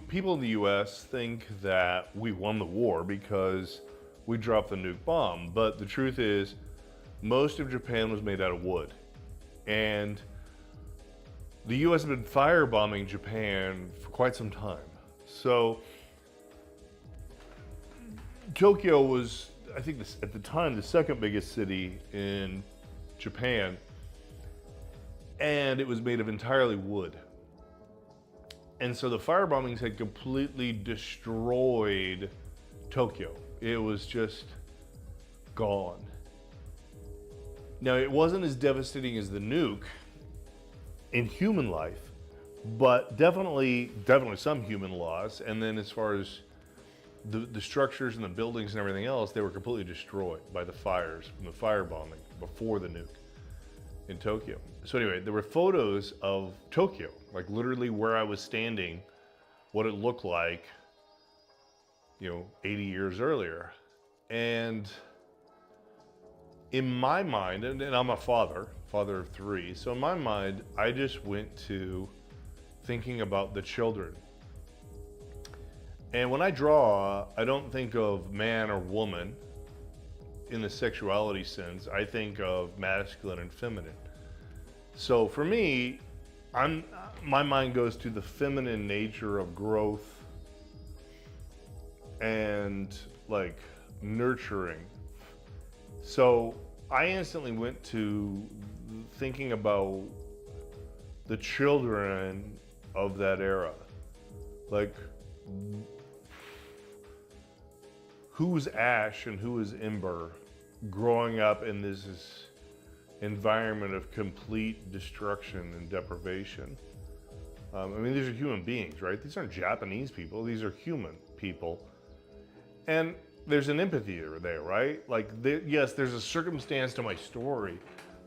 people in the U.S. think that we won the war because we dropped the nuke bomb. But the truth is, most of Japan was made out of wood. And the U.S. has been firebombing Japan for quite some time. So Tokyo was, I think at the time, the second biggest city in Japan. And it was made of entirely wood. And so the firebombings had completely destroyed Tokyo. It was just gone. Now, it wasn't as devastating as the nuke in human life, but definitely some human loss. And then as far as the structures and the buildings and everything else, they were completely destroyed by the fires from the firebombing. before the nuke in Tokyo. So anyway, there were photos of Tokyo, like literally where I was standing, what it looked like, 80 years earlier. And in my mind, and I'm a father of 3, so in my mind, I just went to thinking about the children. And when I draw, I don't think of man or woman in the sexuality sense. I think of masculine and feminine. So for me, my mind goes to the feminine nature of growth and like nurturing. So I instantly went to thinking about the children of that era. Like, who's Ash and who is Ember growing up in this environment of complete destruction and deprivation? I mean, these are human beings, right? These aren't Japanese people, these are human people. And there's an empathy there, right? Like, yes, there's a circumstance to my story,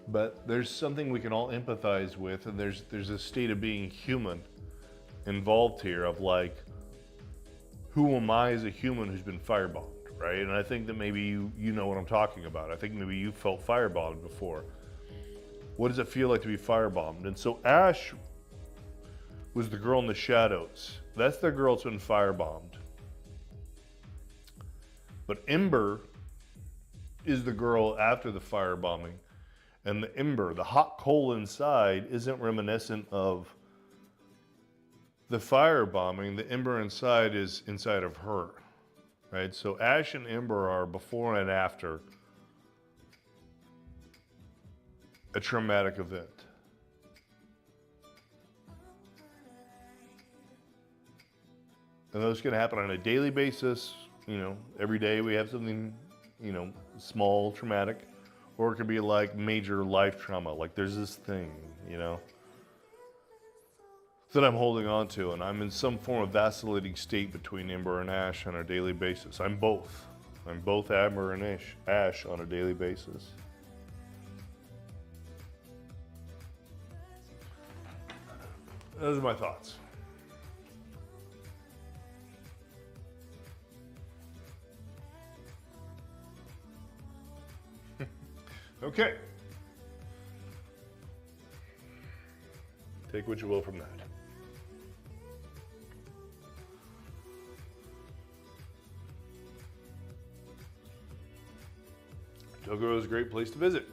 but there's something we can all empathize with, and there's a state of being human involved here of like, who am I as a human who's been firebombed, right? And I think that maybe you know what I'm talking about. I think maybe you felt firebombed before. What does it feel like to be firebombed? And so Ash was the girl in the shadows. That's the girl that's been firebombed. But Ember is the girl after the firebombing. And the ember, the hot coal inside, isn't reminiscent of the firebombing. The ember inside is inside of her, right? So Ash and Ember are before and after a traumatic event. And those can happen on a daily basis. Every day we have something, small, traumatic. Or it could be like major life trauma. Like there's this thing, that I'm holding on to, and I'm in some form of vacillating state between Ember and Ash on a daily basis. I'm both. I'm both Ember and Ash on a daily basis. Those are my thoughts. Okay. Take what you will from that. Tokyo is a great place to visit.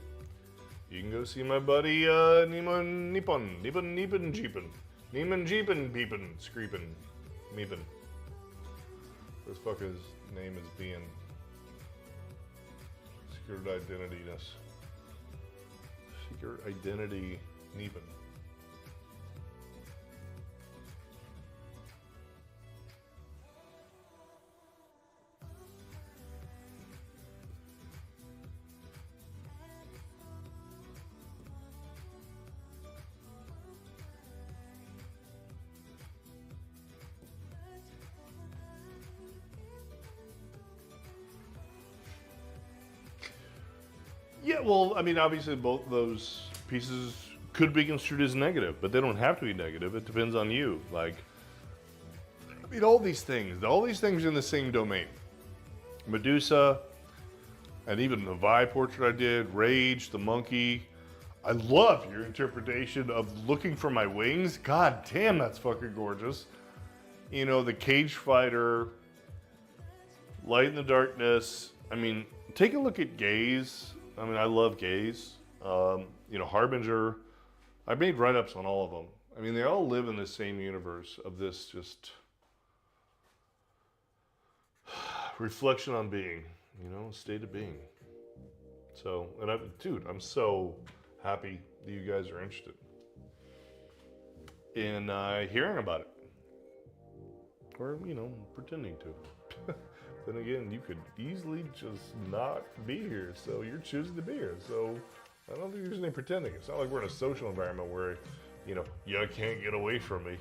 You can go see my buddy Neiman Jeepin. Neiman Jeepin Peepin Screepin Meepin. What the fuck his name is being secret identity-ness. Secret identity Neepin. Yeah, well, I mean, obviously both those pieces could be construed as negative, but they don't have to be negative. It depends on you. Like, I mean, all these things are in the same domain. Medusa, and even the Vi portrait I did, Rage, the monkey. I love your interpretation of looking for my wings. God damn, that's fucking gorgeous. The cage fighter, Light in the Darkness. I mean, take a look at Gaze. I mean, I love Gaze. Harbinger. I made write-ups on all of them. I mean, they all live in the same universe of this just reflection on being, state of being. So, and I'm so happy that you guys are interested in hearing about it. Or, pretending to. Then again, you could easily just not be here, so you're choosing to be here. So I don't think there's any pretending. It's not like we're in a social environment where, you can't get away from me.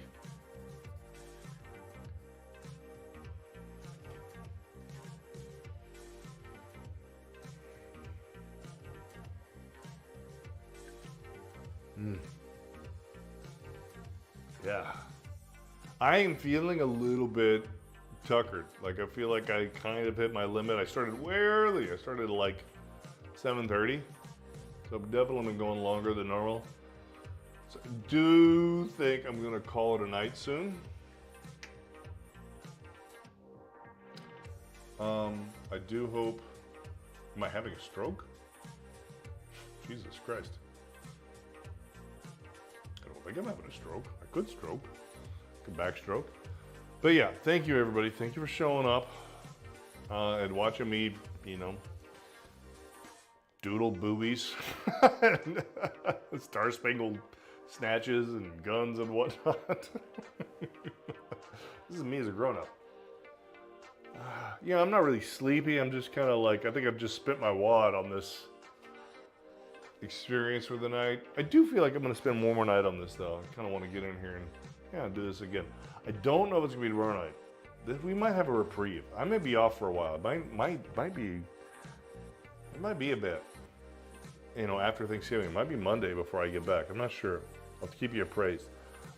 Yeah. I am feeling a little bit tuckered. Like I feel like I kind of hit my limit. I started way early. I started at like 7:30. So I've definitely been going longer than normal. So I do think I'm gonna call it a night soon. I do hope. Am I having a stroke? Jesus Christ. I don't think I'm having a stroke. I could stroke. Could backstroke. But yeah, thank you everybody. Thank you for showing up and watching me, you know, doodle boobies, Star Spangled snatches and guns and whatnot. This is me as a grown-up. Yeah, I'm not really sleepy. I'm just kind of like, I think I've just spent my wad on this experience for the night. I do feel like I'm going to spend one more night on this though. I kind of want to get in here and do this again. I don't know if it's going to be tomorrow night. We might have a reprieve. I may be off for a while. It might be a bit. You know, after Thanksgiving. It might be Monday before I get back. I'm not sure. I'll keep you appraised.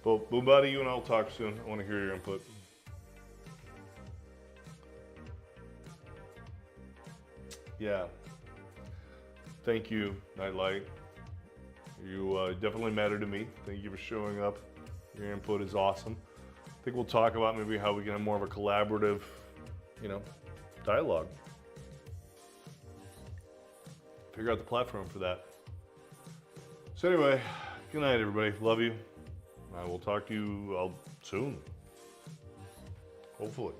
But Boobody, you and I'll talk soon. I want to hear your input. Yeah. Thank you, Nightlight. You definitely matter to me. Thank you for showing up. Your input is awesome. I think we'll talk about maybe how we can have more of a collaborative, you know, dialogue. Figure out the platform for that. So anyway, good night, everybody. Love you. I will talk to you soon. Hopefully.